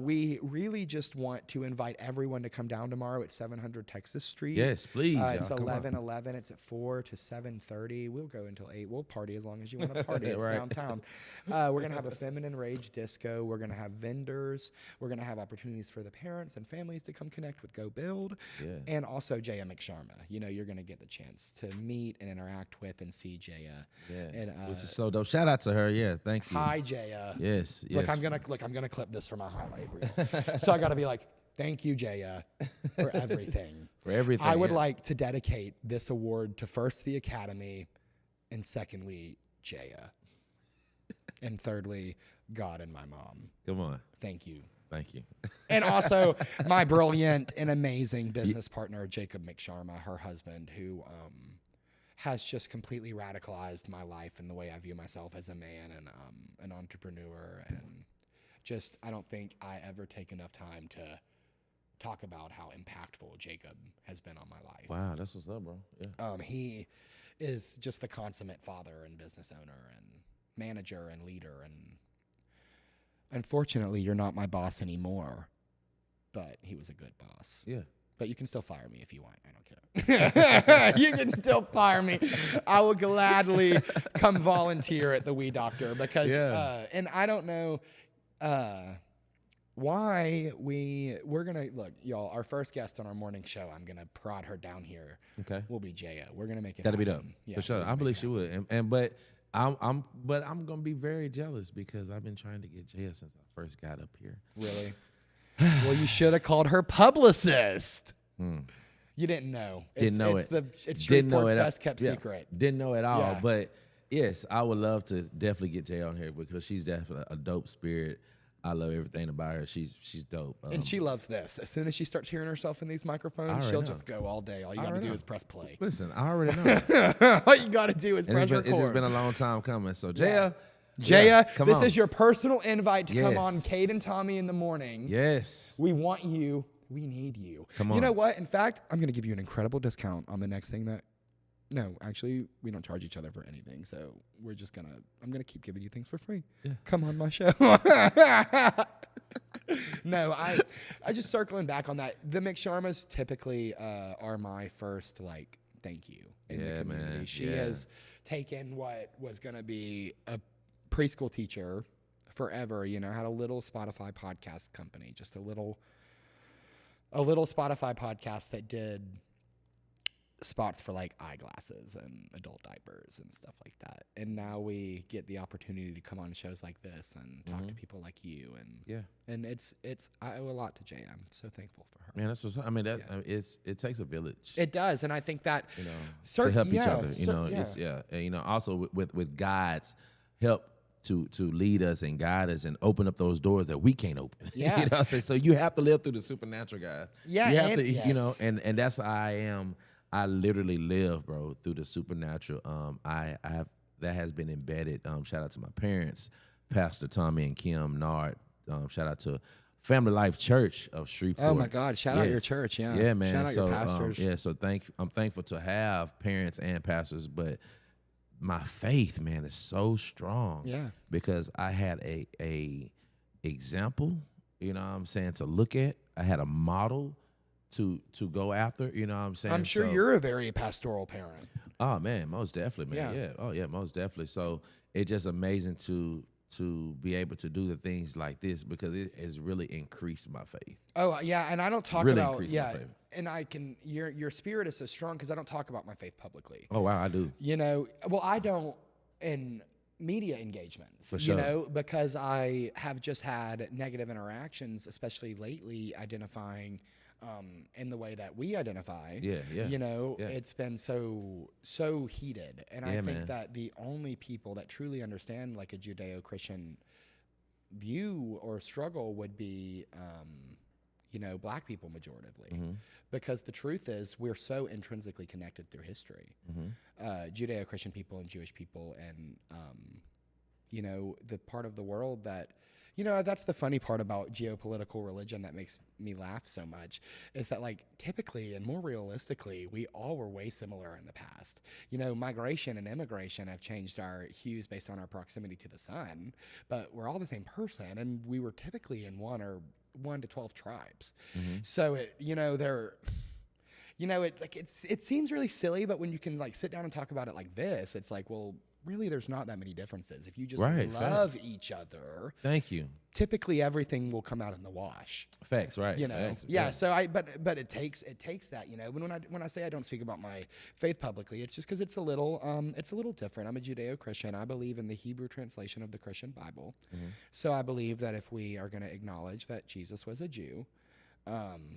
we really just want to invite everyone to come down tomorrow at 700 Texas Street. Yes, please. It's 11/11. It's at 4 to 7:30. We'll go until 8. We'll party as long as you want to party. It's downtown. We're going to have a feminine rage disco. We're going to have vendors. We're going to have opportunities for the parents and families to come connect with Go Build. Yeah. And also Jaya McSharma. You're going to get the chance to meet and interact with and see Jaya. Yeah. And, which is so dope. Shout out to her. Yeah. Thank you. Hi, Jaya. Yes. Look, I'm gonna clip this for my highlight reel. So I got to be like, thank you, Jaya, for everything. For everything. I would like to dedicate this award to first the Academy, and secondly, Jaya, and thirdly, God and my mom. Come on. Thank you. Thank you. And also my brilliant and amazing business partner, Jacob McSharma, her husband, who has just completely radicalized my life and the way I view myself as a man and an entrepreneur. And just, I don't think I ever take enough time to talk about how impactful Jacob has been on my life. Wow, that's what's up, bro. Yeah. He is just the consummate father and business owner and manager and leader. And unfortunately, you're not my boss anymore, but he was a good boss. Yeah. But you can still fire me if you want. I don't care. You can still fire me. I will gladly come volunteer at the We Doctor because, and I don't know why we're going to, look, y'all, our first guest on our morning show, I'm going to prod her down here. Okay. Will be Jaya. We're going to make it That'll happen. be dope. Yeah, for sure. I believe she would. But I'm going to be very jealous because I've been trying to get Jaya since I first got up here. Really? Well, you should have called her publicist. You didn't know. Didn't know it. It's Shreveport's best kept secret. Didn't know at all. But yes, I would love to definitely get Jay on here because she's definitely a dope spirit. I love everything about her. She's dope. And she loves this. As soon as she starts hearing herself in these microphones, she'll just go all day. All you got to do is press play. Listen, I already know. All you got to do is press record. It's just been a long time coming. So Jaya, this is your personal invite to come on Cade and Tommy in the morning. Yes. We want you. We need you. Come on. You know what? In fact, I'm going to give you an incredible discount on the next thing that... No, actually, we don't charge each other for anything. So we're just going to... I'm going to keep giving you things for free. Yeah. Come on my show. No, I just circling back on that. The McSharmas typically are my first, thank you in the community. Man. She has taken what was going to be a preschool teacher forever, you know, had a little Spotify podcast company, just a little Spotify podcast that did spots for like eyeglasses and adult diapers and stuff like that. And now we get the opportunity to come on shows like this and talk to people like you. And and it's I owe a lot to Jay. I'm so thankful for her. Man, that's what's, I mean, that it takes a village. It does, and I think that to help each other. It's and, also with God's help to lead us and guide us and open up those doors that we can't open. Yeah. You know what I'm saying? So you have to live through the supernatural, guys. Yeah, you have to, and that's how I am. I literally live, bro, through the supernatural. I have that has been embedded. Shout out to my parents, Pastor Tommy and Kim Nard. Shout out to Family Life Church of Shreveport. Oh my God! Shout out your church, yeah, man. Shout out your pastors. So I'm thankful to have parents and pastors, but my faith, man, is so strong. Yeah, because I had a example, you know what I'm saying, to look at. I had a model to go after, you know what I'm saying? I'm sure you're a very pastoral parent. Oh man, most definitely, man. Yeah. Oh yeah, most definitely. So it's just amazing to be able to do the things like this because it has really increased my faith. Oh yeah, and I don't talk really about increased my faith. And I can your spirit is so strong because I don't talk about my faith publicly. Oh wow, I do. You know, well I don't in media engagements. For sure. You know, because I have just had negative interactions, especially lately, identifying in the way that we identify. Yeah. You know, it's been so heated. And I think that the only people that truly understand like a Judeo-Christian view or struggle would be, you know, black people majoritively. Because the truth is we're so intrinsically connected through history. Judeo-Christian people and Jewish people and, you know, the part of the world that, you know, that's the funny part about geopolitical religion that makes me laugh so much is that, like, typically and more realistically, we all were way similar in the past. You know, migration and immigration have changed our hues based on our proximity to the sun, but we're all the same person, and we were typically in 1 to 12 tribes. So it, you know, it seems really silly, but when you can like sit down and talk about it like this, it's like, well, really, there's not that many differences. If you just love each other, thank you. Typically, everything will come out in the wash. Facts, right? You know, Facts, yeah. So but it takes that. You know, when I say I don't speak about my faith publicly, it's just because it's a little different. I'm a Judeo-Christian. I believe in the Hebrew translation of the Christian Bible. So I believe that if we are going to acknowledge that Jesus was a Jew,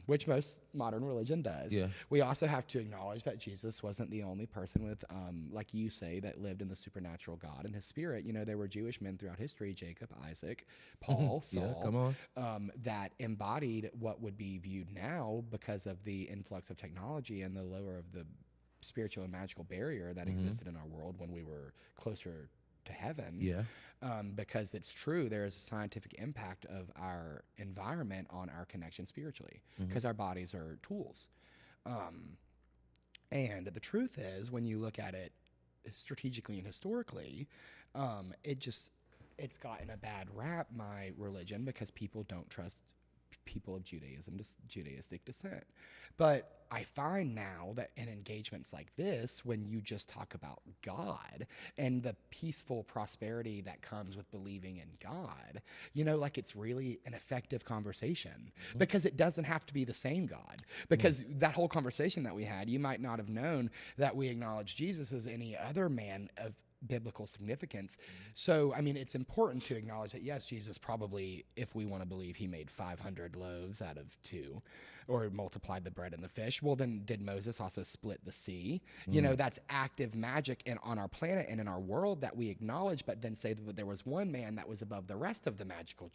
which most modern religion does. We also have to acknowledge that Jesus wasn't the only person with, like you say, that lived in the supernatural God and his spirit. You know, there were Jewish men throughout history, Jacob, Isaac, Paul, Saul, that embodied what would be viewed now because of the influx of technology and the lower of the spiritual and magical barrier that existed in our world when we were closer to heaven. Because it's true, there is a scientific impact of our environment on our connection spiritually because our bodies are tools. And the truth is, when you look at it strategically and historically, it's gotten a bad rap, my religion, because people don't trust people of Judaistic descent. But I find now that in engagements like this, when you just talk about God and the peaceful prosperity that comes with believing in God, you know, like it's really an effective conversation because it doesn't have to be the same God. Because that whole conversation that we had, you might not have known that we acknowledge Jesus as any other man of biblical significance. So, I mean, it's important to acknowledge that, yes, Jesus probably, if we want to believe he made 500 loaves out of 2 or multiplied the bread and the fish, well, then did Moses also split the sea? You know, that's active magic on our planet and in our world that we acknowledge, but then say that there was one man that was above the rest of the magical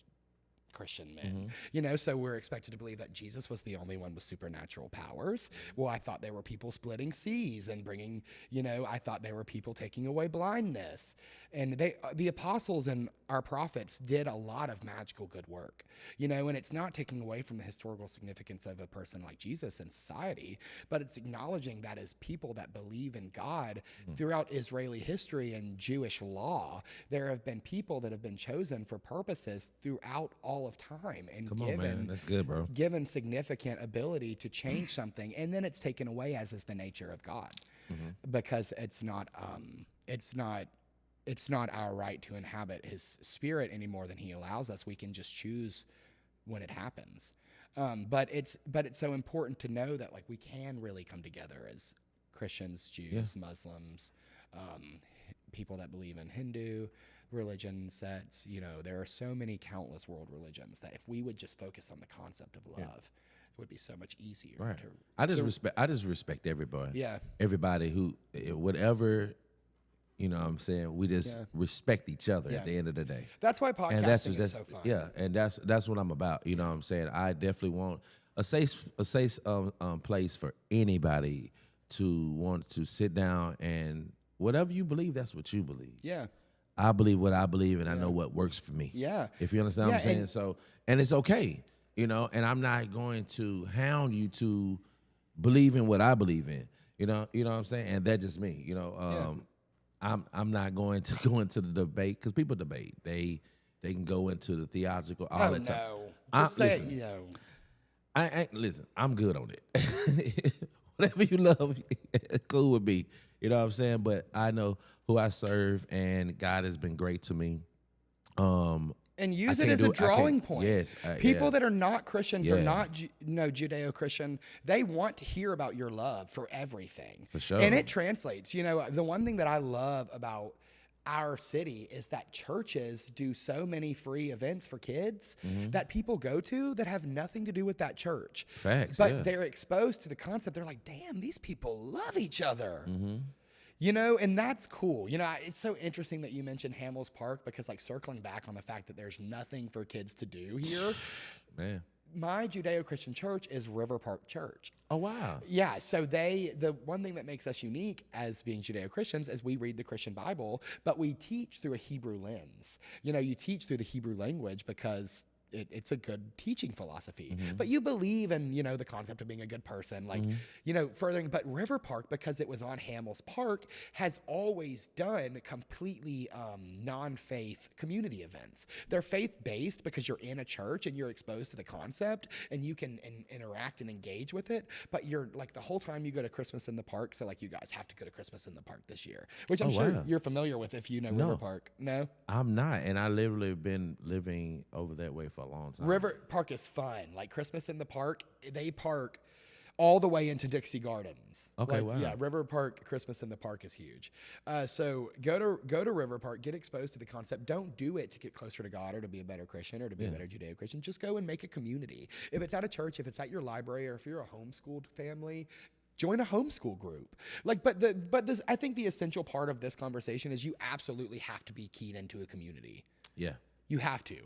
Christian men, you know, so we're expected to believe that Jesus was the only one with supernatural powers. Well, I thought there were people splitting seas and bringing, you know, I thought there were people taking away blindness. And the apostles and our prophets did a lot of magical good work, you know, and it's not taking away from the historical significance of a person like Jesus in society, but it's acknowledging that as people that believe in God throughout Israeli history and Jewish law, there have been people that have been chosen for purposes throughout all of time and That's good, bro. Given significant ability to change something, and then it's taken away, as is the nature of God, because it's not it's not our right to inhabit his spirit any more than he allows us. We can just choose when it happens. But it's so important to know that like we can really come together as Christians, Jews, Muslims, people that believe in Hindu religion sets. You know, there are so many countless world religions that if we would just focus on the concept of love, it would be so much easier. Right. I just respect everybody. Yeah. Everybody who whatever. You know what I'm saying? We just respect each other at the end of the day. That's why podcasting is so fun. Yeah, and that's what I'm about. You know what I'm saying? I definitely want a safe place for anybody to want to sit down and whatever you believe, that's what you believe. Yeah. I believe what I believe, and I know what works for me. Yeah. If you understand what I'm saying? So, and it's okay, you know, and I'm not going to hound you to believe in what I believe in. You know what I'm saying? And that's just me, you know. I'm not going to go into the debate because people debate. They can go into the theological all the time. Listen, I'm good on it. Whatever you love, cool with me. You know what I'm saying? But I know who I serve, and God has been great to me. And use it as a drawing point. Yes. People that are not Christians or not Judeo-Christian, they want to hear about your love for everything. For sure. And it translates. You know, the one thing that I love about our city is that churches do so many free events for kids that people go to that have nothing to do with that church. Facts, But they're exposed to the concept. They're like, damn, these people love each other. You know, and that's cool. You know, it's so interesting that you mentioned Hamels Park because, like, circling back on the fact that there's nothing for kids to do here. Man. My Judeo-Christian church is River Park Church. Oh, wow. Yeah, so the one thing that makes us unique as being Judeo-Christians is we read the Christian Bible, but we teach through a Hebrew lens. You know, you teach through the Hebrew language because it's a good teaching philosophy. But you believe in, you know, the concept of being a good person, like, you know, furthering. But River Park, because it was on Hamels Park, has always done completely non-faith community events. They're faith-based because you're in a church and you're exposed to the concept and you can interact and engage with it. But you're like the whole time you go to Christmas in the Park. So like you guys have to go to Christmas in the Park this year, which I'm sure you're familiar with if you know River Park. No? I'm not. And I literally been living over that way for a long time. River Park is fun. Like Christmas in the Park, they park all the way into Dixie Gardens. Okay, like, wow. Yeah, River Park, Christmas in the Park is huge. So go to River Park, get exposed to the concept. Don't do it to get closer to God or to be a better Christian or to be a better Judeo-Christian. Just go and make a community. If it's at a church, if it's at your library, or if you're a homeschooled family, join a homeschool group. Like, I think the essential part of this conversation is you absolutely have to be keyed into a community. Yeah. You have to.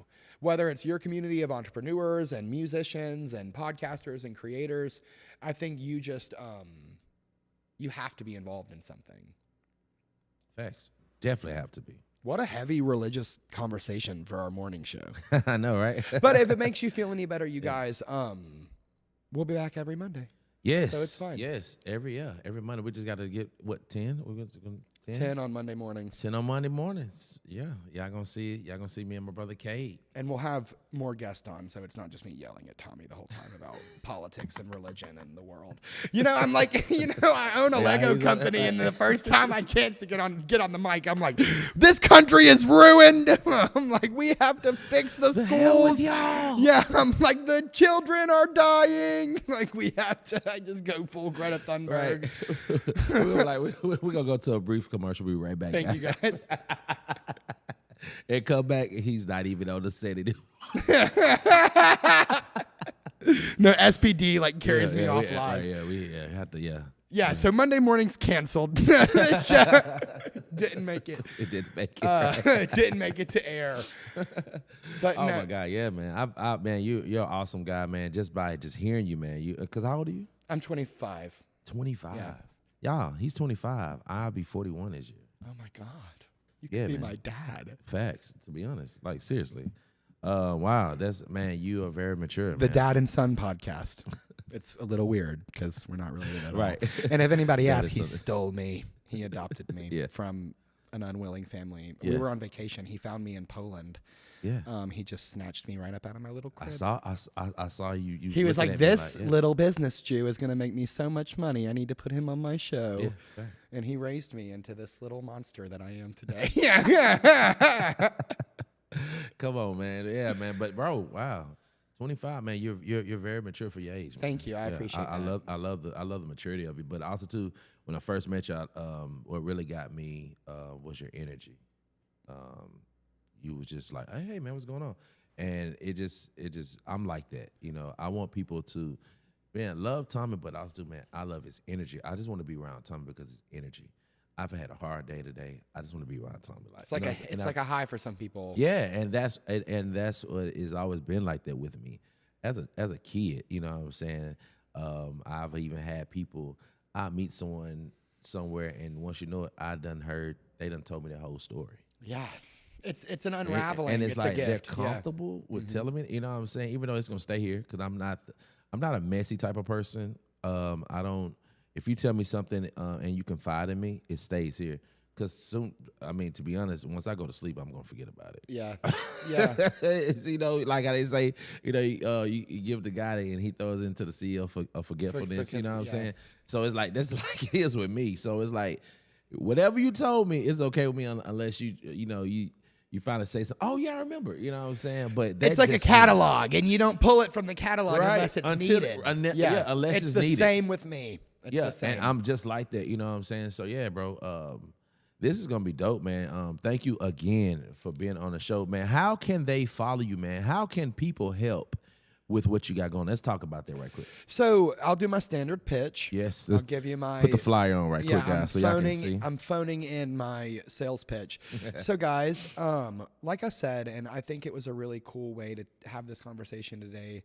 Whether it's your community of entrepreneurs and musicians and podcasters and creators, I think you just, you have to be involved in something. Facts. Definitely have to be. What a heavy religious conversation for our morning show. I know, right? But if it makes you feel any better, you guys, we'll be back every Monday. Yes. So it's fine. Yes. Every Monday. We just got to get, 10? We're going to 10 on Monday mornings. 10 on Monday mornings. Yeah. Y'all gonna see me and my brother Cade. And we'll have more guests on, so it's not just me yelling at Tommy the whole time about politics and religion and the world. You know, I'm like, you know, I own a Lego company, and the first time I chance to get on the mic, I'm like, this country is ruined. I'm like, we have to fix the schools. Hell with y'all. Yeah, I'm like, the children are dying. Like, we have to. I just go full Greta Thunberg. Right. We were like, we're gonna go to a brief commercial. We'll be right back. Thank you guys. And come back, and he's not even on the set anymore. No, SPD like carries me off live. Right, we have to, Yeah, so Monday morning's canceled. The show didn't make it. It didn't make it. It didn't make it to air. But oh my God, yeah, man. Man, you're an awesome guy, man. Just by hearing you, man. Cause how old are you? I'm 25. 25. Yeah. Y'all, he's 25. I'll be 41 this year. Oh my God, you could be man. my dad. Facts, to be honest. Like seriously. Wow, you are very mature. The man. Dad and Son podcast. It's a little weird because we're not related at all. Right. And if anybody That asks, is he something. stole me. He adopted me Yeah. from an unwilling family. Yeah. We were on vacation. He found me in Poland. Yeah. He just snatched me right up out of my little crib. I saw you. He was looking like, at me "This yeah. little business Jew is going to make me so much money. I need to put him on my show." Yeah, thanks. And he raised me into this little monster that I am today. Yeah. Come on, man. Yeah, man. But bro, wow. 25, man. You're very mature for your age. Man. Thank you. I appreciate that. I love the maturity of you. But also too, when I first met you, what really got me was your energy. You was just like, hey man, what's going on? And it just I'm like that. You know, I want people to, man, love Tommy, but also, man, I love his energy. I just want to be around Tommy because his energy. I've had a hard day today. I just want to be around Tommy. It's like it's like a high for some people. Yeah, and that's what it's always been like that with me. As a kid, you know what I'm saying? I've even had people, I meet someone somewhere, and once you know it, they done told me their whole story. Yeah. It's an unraveling. And it's like a gift. they're comfortable with telling me, you know what I'm saying? Even though it's gonna stay here, because I'm not a messy type of person. If you tell me something and you confide in me, it stays here. Because soon, I mean, to be honest, once I go to sleep, I'm gonna forget about it. Yeah, yeah. You know, like they say, you know, you give the guy and he throws into the sea of forgetfulness. You know what I'm saying? So it's like that's like it is with me. So it's like whatever you told me, it's okay with me unless you finally say something. Oh yeah, I remember. You know what I'm saying? But it's like a catalog, and you don't pull it from the catalog unless it's needed. Unless it's the needed. Same with me. It's yeah, the same. And I'm just like that. You know what I'm saying? So yeah, bro. This is gonna be dope, man. Thank you again for being on the show, man. How can they follow you, man? How can people help with what you got going? Let's talk about that right quick. So I'll do my standard pitch. Yes, I'll give you my put the flyer on right quick, guys, so y'all can see. I'm phoning in my sales pitch. So guys, like I said, and I think it was a really cool way to have this conversation today.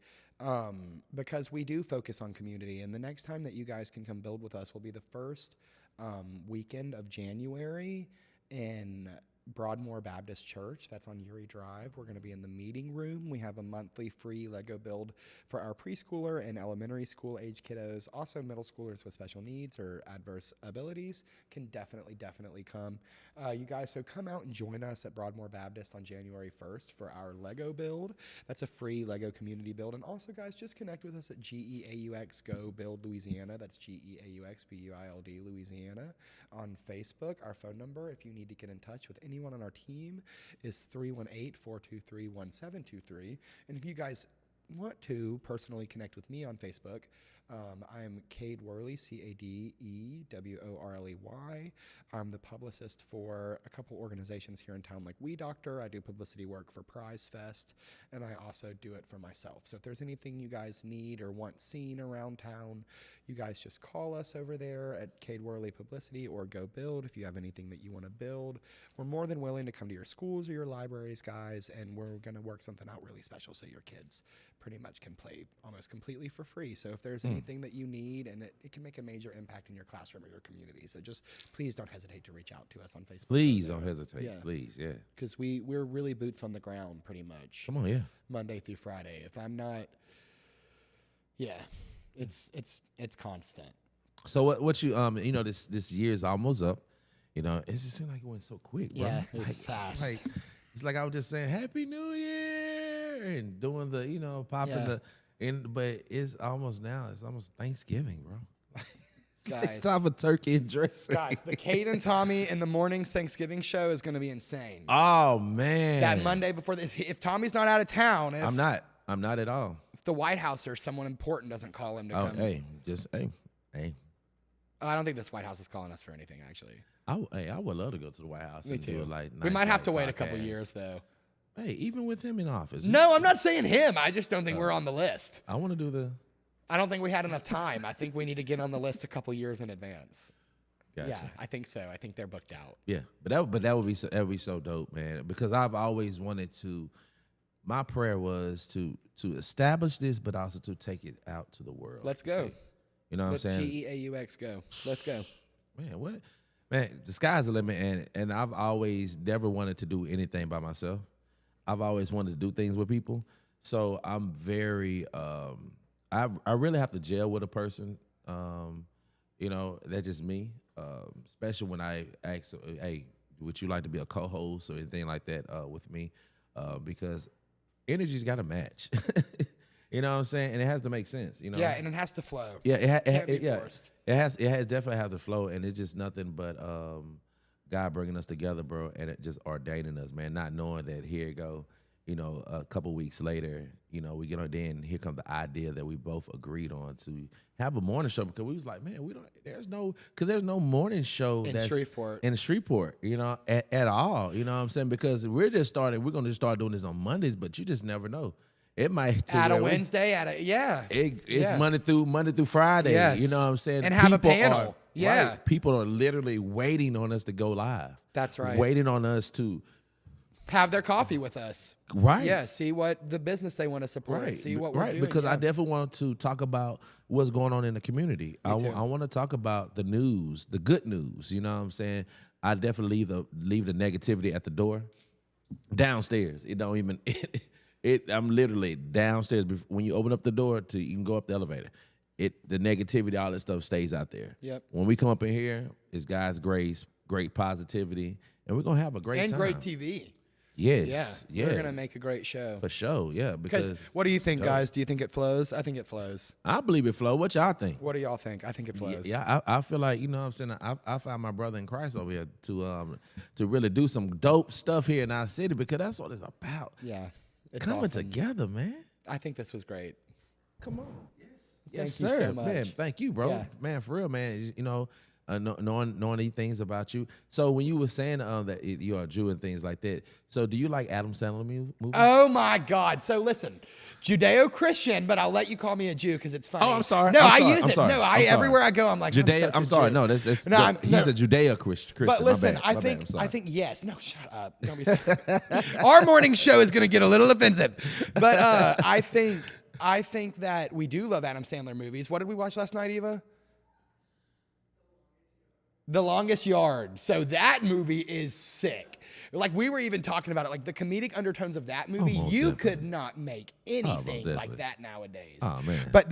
Because we do focus on community, and the next time that you guys can come build with us will be the first weekend of January in Broadmoor Baptist Church. That's on Uri Drive. We're going to be in the meeting room. We have a monthly free Lego build for our preschooler and elementary school age kiddos. Also, middle schoolers with special needs or adverse abilities can definitely come. You guys, so come out and join us at Broadmoor Baptist on January 1st for our Lego build. That's a free Lego community build. And also, guys, just connect with us at GEAUX Go Build Louisiana. That's GEAUX BUILD Louisiana on Facebook. Our phone number, if you need to get in touch with anyone on our team, is 318-423-1723. And if you guys want to personally connect with me on Facebook, I am Cade Worley, CadeWorley. I'm the publicist for a couple organizations here in town like We Doctor. I do publicity work for Prize Fest, and I also do it for myself. So if there's anything you guys need or want seen around town, you guys just call us over there at Cade Worley Publicity or Go Build if you have anything that you want to build. We're more than willing to come to your schools or your libraries, guys, and we're going to work something out really special so your kids pretty much can play almost completely for free. So if there's anything that you need, and it can make a major impact in your classroom or your community. So just please don't hesitate to reach out to us on Facebook. Please don't hesitate. Yeah. Please, yeah. Because we're really boots on the ground pretty much. Come on, yeah. Monday through Friday. If I'm not, it's constant. So what you you know, this year's almost up. You know, it just seemed like it went so quick, bro. Yeah, it was fast. It's like I was just saying Happy New Year and doing the, you know, popping but it's almost now. It's almost Thanksgiving, bro. Guys, it's time for turkey and dressing. Guys, the Cade and Tommy in the morning's Thanksgiving show is going to be insane. Oh man, that Monday before if Tommy's not out of town, I'm not at all. If the White House or someone important doesn't call him to come, hey. I don't think this White House is calling us for anything, actually. I would love to go to the White House. Me and too. do nice we might have to wait a couple years, though. Hey, even with him in office. No, I'm not saying him. I just don't think we're on the list. I want to do the. I don't think we had enough time. I think we need to get on the list a couple years in advance. Gotcha. Yeah, I think so. I think they're booked out. Yeah, but that would be so dope, man. Because I've always wanted to. My prayer was to establish this, but also to take it out to the world. Let's go. You know what I'm saying? GEAUX go. Let's go. Man, what? Man, the sky's the limit, and I've always never wanted to do anything by myself. I've always wanted to do things with people. So I'm very, I really have to gel with a person. You know, that's just me. Especially when I ask, hey, would you like to be a co-host or anything like that with me? because energy's got to match. You know what I'm saying? And it has to make sense. You know? Yeah, and it has to flow. Yeah, Can't be yeah. forced. It has definitely have to flow, and it's just nothing but God bringing us together, bro, and it just ordaining us, man. Not knowing that here you go, you know, a couple weeks later, you know, we get on there, and here comes the idea that we both agreed on to have a morning show, because we was like, man, there's no morning show In that's Shreveport. in Shreveport, you know, at all. You know what I'm saying? Because we're going to just start doing this on Mondays, but you just never know. It might At a Wednesday, it's Monday through Friday. Yes. You know what I'm saying? And have a People panel. Yeah. right, people are literally waiting on us to go live. That's right. Waiting on us to have their coffee with us. right. Yeah, see what the business they want to support. Right. See what we're right. doing. Because I yeah. definitely want to talk about what's going on in the community. I too. want to talk about the news, the good news. You know what I'm saying? I definitely leave the negativity at the door, downstairs. It don't even. I'm literally downstairs. When you open up the door you can go up the elevator. The negativity, all that stuff stays out there. Yep. When we come up in here, it's God's grace, great positivity, and we're gonna have a great time. And great TV. Yes. Yeah. We're gonna make a great show. For sure. Yeah. Because what do you think, guys? Do you think it flows? I think it flows. I believe it flow. What y'all think? What do y'all think? I think it flows. Yeah, I feel like, you know what I'm saying, I found my brother in Christ over here to really do some dope stuff here in our city, because that's what it's about. Yeah. It's Coming awesome. together, man. I think this was great. Come on. Thank Yes, you sir. so much. Man, thank you, bro. Yeah. Man, for real, man. You know, knowing these things about you. So when you were saying that you are a Jew and things like that, so do you like Adam Sandler movies? Oh my God. So listen, Judeo-Christian, but I'll let you call me a Jew because it's funny. Oh, I'm sorry. No, I'm sorry. I use I'm it. sorry. No, I'm sorry. everywhere I go, I'm like, I'm sorry. No, that's he's a Judeo-Christian. But listen, My bad. I think yes. No, shut up. Don't be sorry. Our morning show is gonna get a little offensive, but I think that we do love Adam Sandler movies. What did we watch last night, Eva? The Longest Yard. So that movie is sick. Like, we were even talking about it, like the comedic undertones of that movie, most you definitely. could not make anything like definitely. that nowadays. Oh, man. But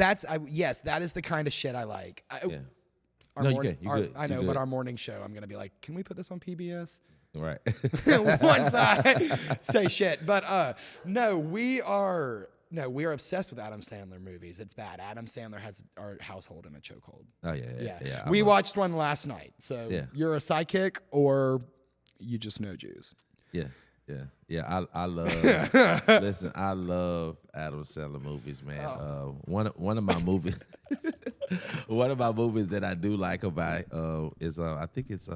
yes, that is the kind of shit I like. Yeah. Our No, you morning, can. You our- good. I You know, good. but our morning show, I'm going to be like, can we put this on PBS? Right. Once I say shit. But no, we are obsessed with Adam Sandler movies. It's bad. Adam Sandler has our household in a chokehold. Oh, yeah. We watched one last night. So Yeah. you're a sidekick or you just know Jews. Yeah. I love. Listen, I love Adam Sandler movies, man. One of my movies, one of my movies that I do like about is I think it's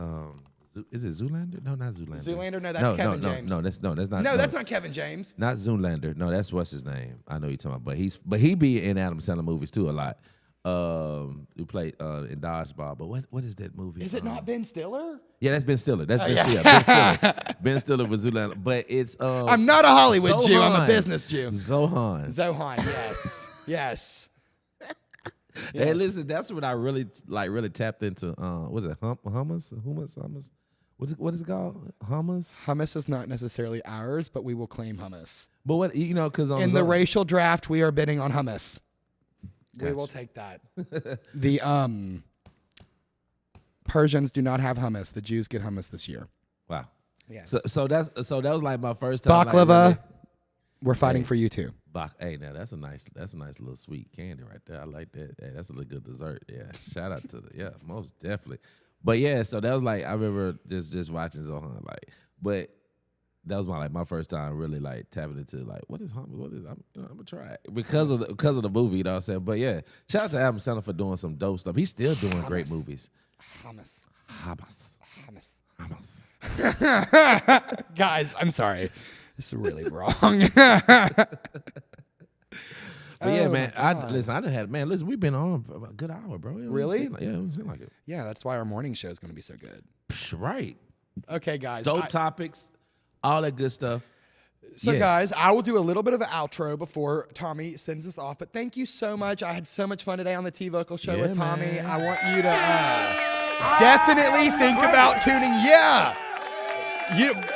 is it Zoolander? No, not Zoolander. Zoolander? No, that's Kevin James. That's not. No, that's not Kevin James. Not Zoolander. No, that's what's his name. I know you're talking about, but he be in Adam Sandler movies too a lot. Who played in Dodgeball, but what is that movie? Is it not Ben Stiller? Yeah, that's Ben Stiller. That's Ben yeah. Stiller. Ben Stiller. Ben Stiller was Zoolander, but it's I'm not a Hollywood Jew. I'm a Zohan. business Jew. Zohan. Zohan, yes. Yes. Hey, listen, that's what I really tapped into. Was it hummus? What is it called? Hummus. Hummus is not necessarily ours, but we will claim hummus. But what because In the racial draft, we are bidding on hummus. We Gotcha. will take that. The Persians do not have hummus. The Jews get hummus this year. Wow. Yes. So that was like my first time. Baklava. Like, We're fighting Hey. for you too. hey, now that's a nice little sweet candy right there. I like that. Hey, that's a little good dessert. Yeah. Shout out to most definitely. But yeah, so that was like I remember just watching Zohan but that was my first time really like tapping into like what is hummus? What is I'm gonna try it because of the movie, you know what I'm saying? But yeah, shout out to Adam Sandler for doing some dope stuff. He's still doing great movies. Hummus. Guys, I'm sorry. This is really wrong. But yeah, Oh, man, my God. listen, we've been on for about a good hour, bro. It don't Really? seem like- it don't seem like it. Yeah, that's why our morning show is going to be so good. Psh, right. Okay, guys. Dope topics, all that good stuff. So, Yes. guys, I will do a little bit of an outro before Tommy sends us off. But thank you so much. I had so much fun today on the T Vokalz Show Yeah, with Tommy. man. I want you to definitely think about tuning. Yeah.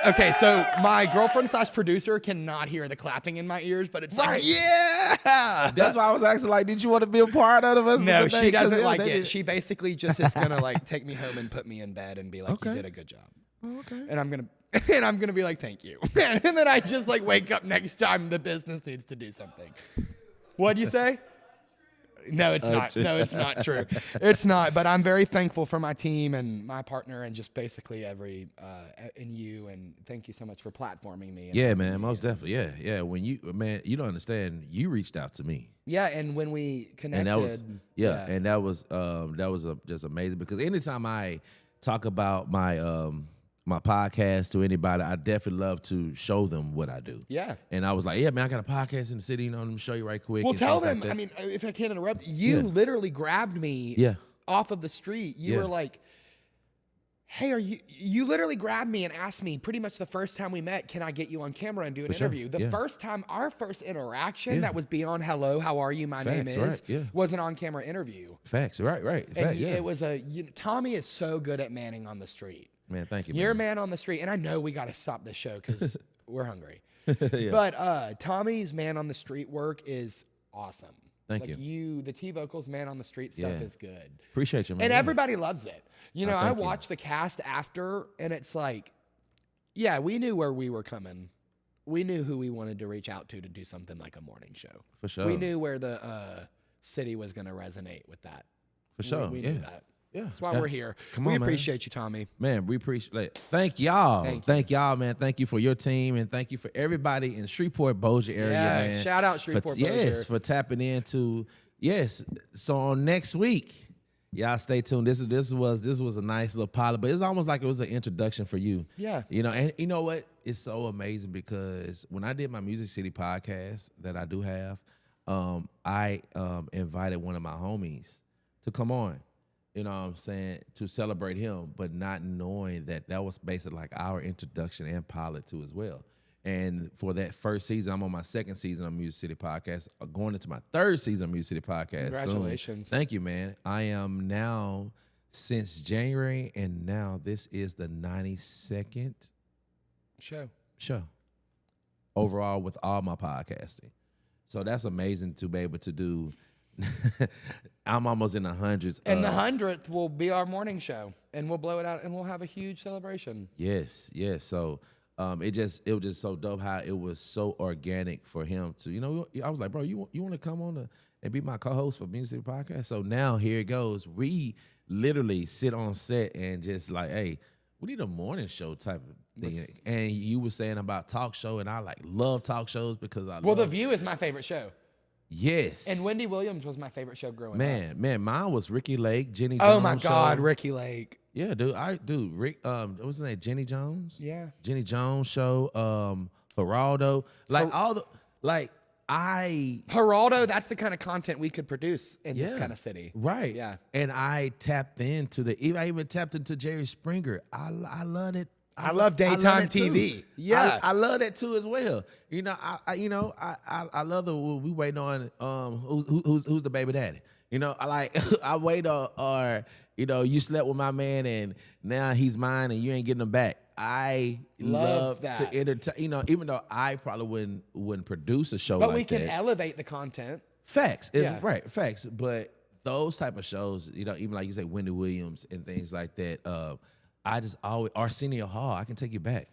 Okay, so my girlfriend / producer cannot hear the clapping in my ears, but it's like, yeah. That's why I was asking, like, did you want to be a part of us? No, today? she 'Cause, doesn't yeah, like they it. did. She basically just is gonna like take me home and put me in bed and be like, Okay. "You did a good job." Oh, okay. And I'm gonna And I'm going to be like, thank you. And then I just like wake up next time the business needs to do something. What'd you say? No, it's not. No, it's not true. It's not. But I'm very thankful for my team and my partner and just basically and you. And thank you so much for platforming me. Yeah, man, most definitely. Yeah, yeah. When you don't understand. You reached out to me. Yeah, and when we connected, And that was and that was just amazing because anytime I talk about my my podcast to anybody, I definitely love to show them what I do. Yeah. And I was like, yeah, man, I got a podcast in the city. Let me show you right quick. Well, and tell things them. like that. I mean, if I can't interrupt, you literally grabbed me off of the street. You were like, hey, you literally grabbed me and asked me pretty much the first time we met, can I get you on camera and do an interview? The first time, our first interaction that was beyond hello, how are you, my name is, was an on-camera interview. Facts, right. And it was Tommy is so good at manning on the street. Man, thank you, You're a man. man on the street, and I know we got to stop this show because we're hungry. But Tommy's man on the street work is awesome. Thank you. The T Vokalz man on the street stuff is good. Appreciate you, man. And everybody loves it. You know, I thank you. watched the cast after, and it's like, yeah, we knew where we were coming. We knew who we wanted to reach out to do something like a morning show. For sure. We knew where the city was going to resonate with that. For sure. We knew that. Yeah. That's why we're here. Come on, we man. appreciate you, Tommy. Man, we appreciate. Thank y'all. Thank y'all, man. Thank you for your team, and thank you for everybody in Shreveport, Bossier area, man. Shout out Shreveport, Bossier. Yes, for tapping into. Yes. So on next week, y'all stay tuned. This was a nice little pilot, but it's almost like it was an introduction for you. Yeah. You know, and you know what? It's so amazing because when I did my Music City podcast that I do have, I invited one of my homies to come on. You know what I'm saying, to celebrate him, but not knowing that was basically like our introduction and pilot too as well. And for that first season, I'm on my second season of Music City Podcast, going into my third season of Music City Podcast. Congratulations. Thank you, man. I am now since January, and now this is the 92nd show overall with all my podcasting. So that's amazing to be able to do. I'm almost in the hundreds. And the 100th will be our morning show, and we'll blow it out, and we'll have a huge celebration. Yes. So it was just so dope how it was so organic for him to, you know, I was like, bro, you want to come on and be my co-host for Music City Podcast? So now here it goes. We literally sit on set and just like, hey, we need a morning show type of thing. And you were saying about talk show, and I like love talk shows because The View is my favorite show. Yes. And Wendy Williams was my favorite show growing up. Man, mine was Ricky Lake, Jenny Jones. Oh my God, show. Ricky Lake. Yeah, dude, Rick, what was his name? Jenny Jones? Yeah. Jenny Jones show, Geraldo. Like Geraldo, that's the kind of content we could produce in this kind of city. Right. Yeah. And I tapped into I even tapped into Jerry Springer. I love it. I love daytime TV. Yeah. I love that too as well. You know, I love we waiting on who's the baby daddy. You know, I wait or you know, you slept with my man and now he's mine and you ain't getting him back. I love that. to entertain. You know, even though I probably wouldn't produce a show But like we can that. elevate the content. Facts. Right, facts. But those type of shows, you know, even like you say, Wendy Williams and things like that, I just always, Arsenio Hall, I can take you back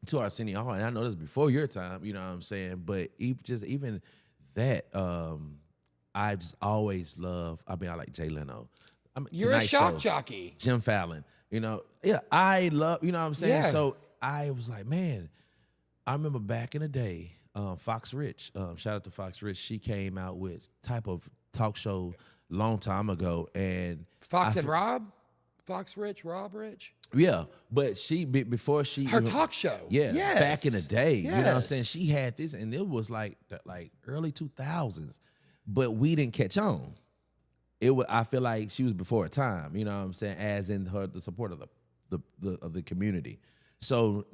to Arsenio Hall. And I know this before your time, you know what I'm saying? But even that, I just always love, I like Jay Leno. You're a Tonight shock Show, jockey. Jim Fallon, you know. Yeah, I love, you know what I'm saying? Yeah. So I was like, man, I remember back in the day, Fox Rich, shout out to Fox Rich, she came out with type of talk show long time ago. And Fox and Rob? Fox Rich, Rob Rich? Yeah, but before she her talk show. Yeah, yes. Back in the day, yes. You know what I'm saying? She had this, and it was like early 2000s, but we didn't catch on. I feel like she was before her time. You know what I'm saying? As in the support of the community. So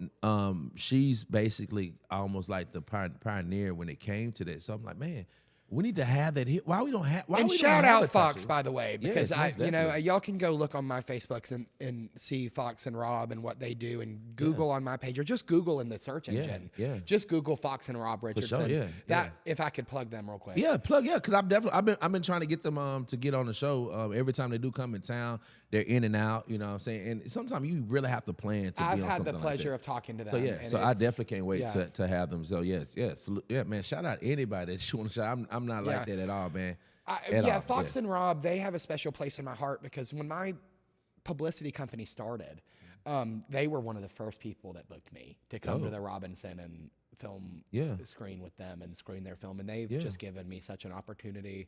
she's basically almost like the pioneer when it came to that. So I'm like, man, We need to have that here. Why we don't have? Why And we shout don't have out it, Fox, Tasha? by the way, because Yes, most y'all can go look on my Facebooks and see Fox and Rob and what they do, and Google on my page, or just Google in the search engine. yeah. Just Google Fox and Rob Richardson. yeah. If I could plug them real quick. Yeah, because I've been trying to get them to get on the show. Every time they do come in town, they're in and out. You know what I'm saying? And sometimes you really have to plan to I've be on had something the like pleasure that. of talking to them. So yeah, and so I it's- definitely can't wait to have them. So yes, man. Shout out anybody that you want to shout. I'm not like that at all, man. Fox and Rob, they have a special place in my heart because when my publicity company started, they were one of the first people that booked me to come to the Robinson and film screen with them and screen their film. And they've just given me such an opportunity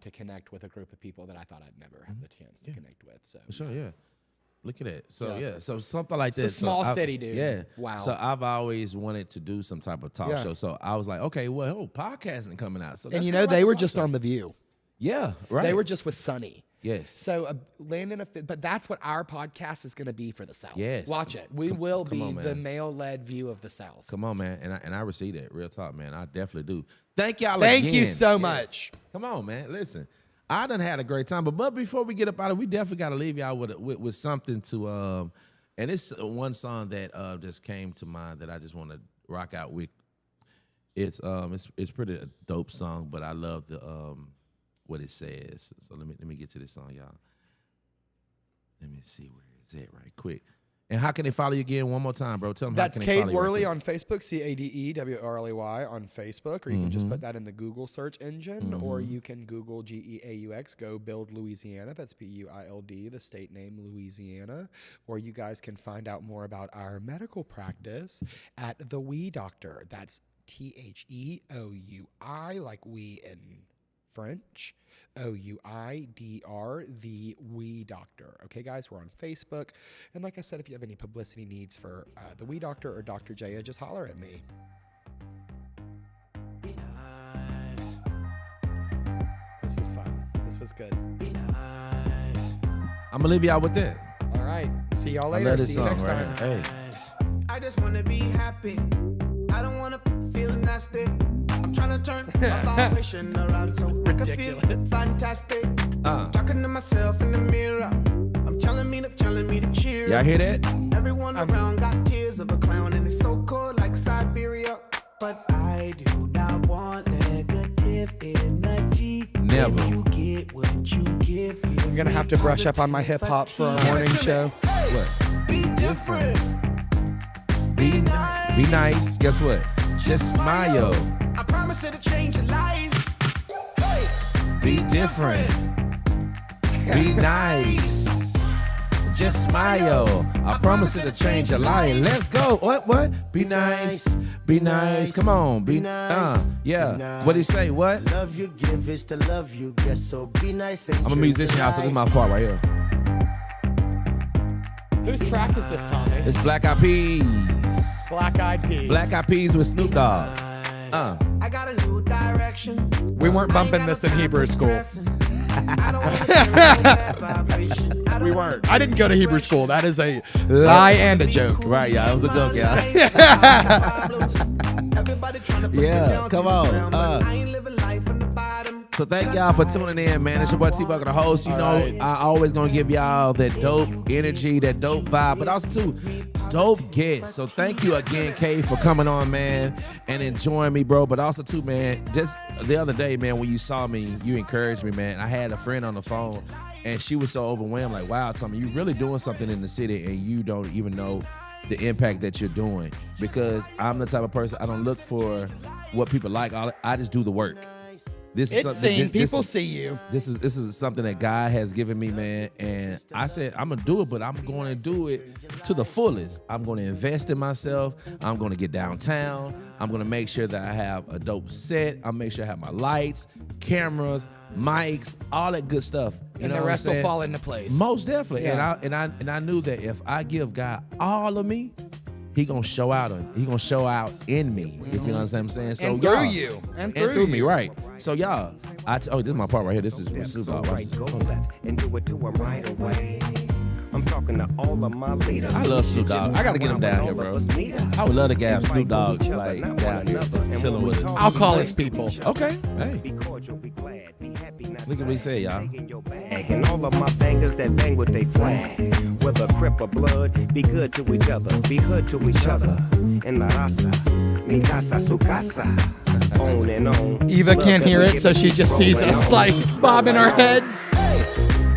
to connect with a group of people that I thought I'd never have the chance to connect with. So Sure, yeah. Look at that. So so something like It's a this. small city, dude. Yeah. Wow. So I've always wanted to do some type of talk show. So I was like, okay, well, podcasting coming out. So And you know, they were just on The View. Yeah, right. They were just with Sunny. Yes. So but that's what our podcast is going to be for the South. Yes. Watch it. We will be on, the man. male-led view of the South. Come on, man. And I receive that. Real talk, man. I definitely do. Thank y'all Thank again. you so Yes. much. Come on, man. Listen, I done had a great time. But before we get up out of it, we definitely got to leave y'all with something to and it's one song that just came to mind that I just want to rock out with. It's pretty a dope song, but I love the what it says. So let me get to this song, y'all. Let me see where it's at right quick. And how can they follow you again one more time, bro? Tell them That's how can they Cade follow you. Worley right on Facebook, CadeWorley on Facebook, or you can just put that in the Google search engine, or you can Google GEAUX, Go Build Louisiana. That's BUILD, the state name Louisiana. Or you guys can find out more about our medical practice at The Wee Doctor. That's THEOUI, like we in French. OUIDR, The Wee Doctor. Okay, guys, we're on Facebook. And like I said, if you have any publicity needs for The Wee Doctor or Dr. Jaya, just holler at me. Be nice. This was fun. This was good. Be nice. I'm gonna leave y'all with that. All right. See y'all I later. love this See you song next right time. here. Hey. Nice. I just wanna be happy. I don't wanna feel nasty. I'm trying to turn my vibration around so I can feel Ridiculous. fantastic. Talking to myself in the mirror. I'm telling me to cheer. Y'all hear that? Everyone around got tears of a clown and it's so cold like Siberia. But I do not want negative energy. Never. When you get what you give. I'm going to have to brush up on my hip hop for our morning show. What? Be different. Be nice. Guess what? Just smile. I promise it'll change your life. Hey, Be different. Be nice. Just smile. I promise it'll change your life. Let's go. What? Be nice. Be nice. Come on. Yeah. What do you say? What? Love you give is to love you, guess so be nice. I'm a musician, y'all, so this is my part right here. Whose track is this, Tommy? It's Black Eyed Peas. Black Eyed Peas. Black Eyed Peas with Snoop Dogg. I got a new direction. We weren't bumping this in Hebrew school. We weren't. I didn't go to Hebrew school. That is a lie and a joke. Right, y'all. It was a joke, y'all. Yeah, come on. So thank y'all for tuning in, man. It's your boy T Vokalz, the host. You know, right. I always gonna give y'all that dope energy, that dope vibe, but also too dope guests. So thank you again, Cade, for coming on, man, and enjoying me, bro. But also too, man, just the other day, man, when you saw me, you encouraged me, man. I had a friend on the phone, and she was so overwhelmed, like, wow, Tommy, you really doing something in the city, and you don't even know the impact that you're doing. Because I'm the type of person, I don't look for what people like. I just do the work. This is It's something- seen. this People is- see you. This is something that God has given me, man, and I said I'm gonna do it, but I'm going to do it to the fullest. I'm going to invest in myself. I'm going to get downtown. I'm going to make sure that I have a dope set. I'll make sure I have my lights, cameras, mics, all that good stuff. You And know the what rest I'm will saying? fall into place. Most definitely. Yeah. And I knew that if I give God all of me, He gonna show out in me. If you know what I'm saying. So And through y'all, you. And through through me, you. right? So y'all, this is my part right here. This is with Snoop Dogg. Right, go left and do it to him right away. I'm talking to all of my leaders. I love Snoop Dogg. I gotta get him down here, bro. I would love to get Snoop Dogg like down here, just chilling with us. I'll call his people. Okay, hey. Be cordial, be glad, be happy, not Look at what he said, y'all. in your bag. And all of my bangers that bang with they flag. Whether crip or blood, be good to each other, be hood to each other. En la raza, mi casa, su casa. On and on. Eva Love can't that hear we it, get so to she just roll sees right us on. like bobbing our heads.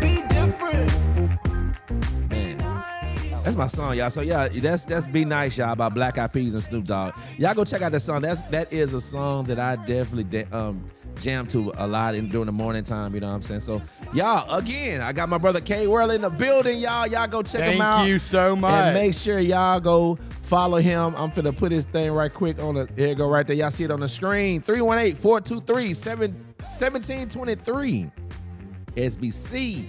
Be different. Man, that's my song, y'all. So yeah, that's Be Nice, y'all, by Black Eyed Peas and Snoop Dogg. Y'all go check out that song. That is a song that I definitely jam to a lot during the morning time. You know what I'm saying? So y'all, again, I got my brother Cade Worley in the building, y'all. Y'all go check him out. Thank you so much. And make sure y'all go follow him. I'm finna put his thing right quick on the, here you go right there. Y'all see it on the screen. 318-423-1723. SBC,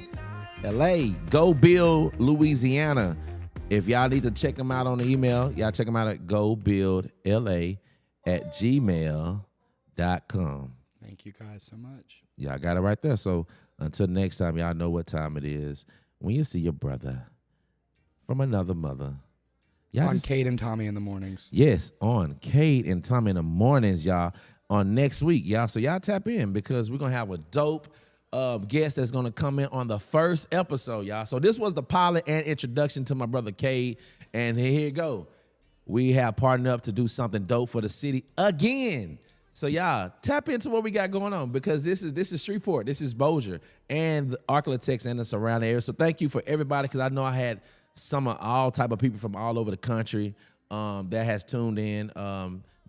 LA, Go Build, Louisiana. If y'all need to check him out on the email, y'all check him out at gobuildla@gmail.com. Thank you guys so much. Y'all got it right there. So until next time, y'all know what time it is. When you see your brother from another mother. Y'all On just, Cade and Tommy in the mornings. yes, on Cade and Tommy in the mornings, y'all, on next week, y'all. So y'all tap in because we're going to have a dope guest that's going to come in on the first episode, y'all. So this was the pilot and introduction to my brother Cade. And here you go. We have partnered up to do something dope for the city again. So y'all tap into what we got going on because this is Shreveport, this is Bossier, and the Arklatex and the surrounding area. So thank you for everybody because I know I had some of all type of people from all over the country that has tuned in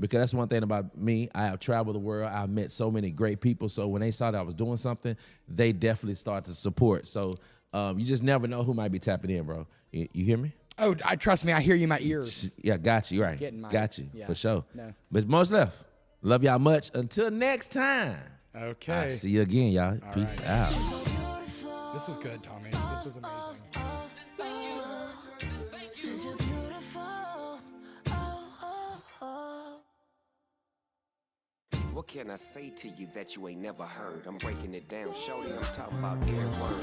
because that's one thing about me. I have traveled the world. I've met so many great people. So when they saw that I was doing something, they definitely start to support. So you just never know who might be tapping in, bro. You hear me? Oh, trust me, I hear you in my ears. Yeah, got you. Right. Getting mine. Got you. Yeah. For sure. No. But most left. Love y'all much. Until next time. Okay. I'll see you again, y'all. Peace right. out. This was good, Tommy. This was amazing. Said you're beautiful. What can I say to you that you ain't never heard? I'm breaking it down, shorty. I'm talking about Cade Worley.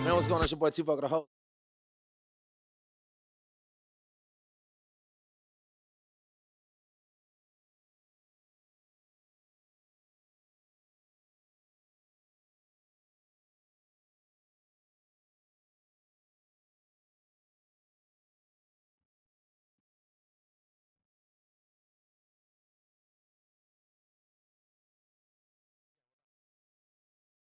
Man, what's going on? It's your boy T Vokalz, the host.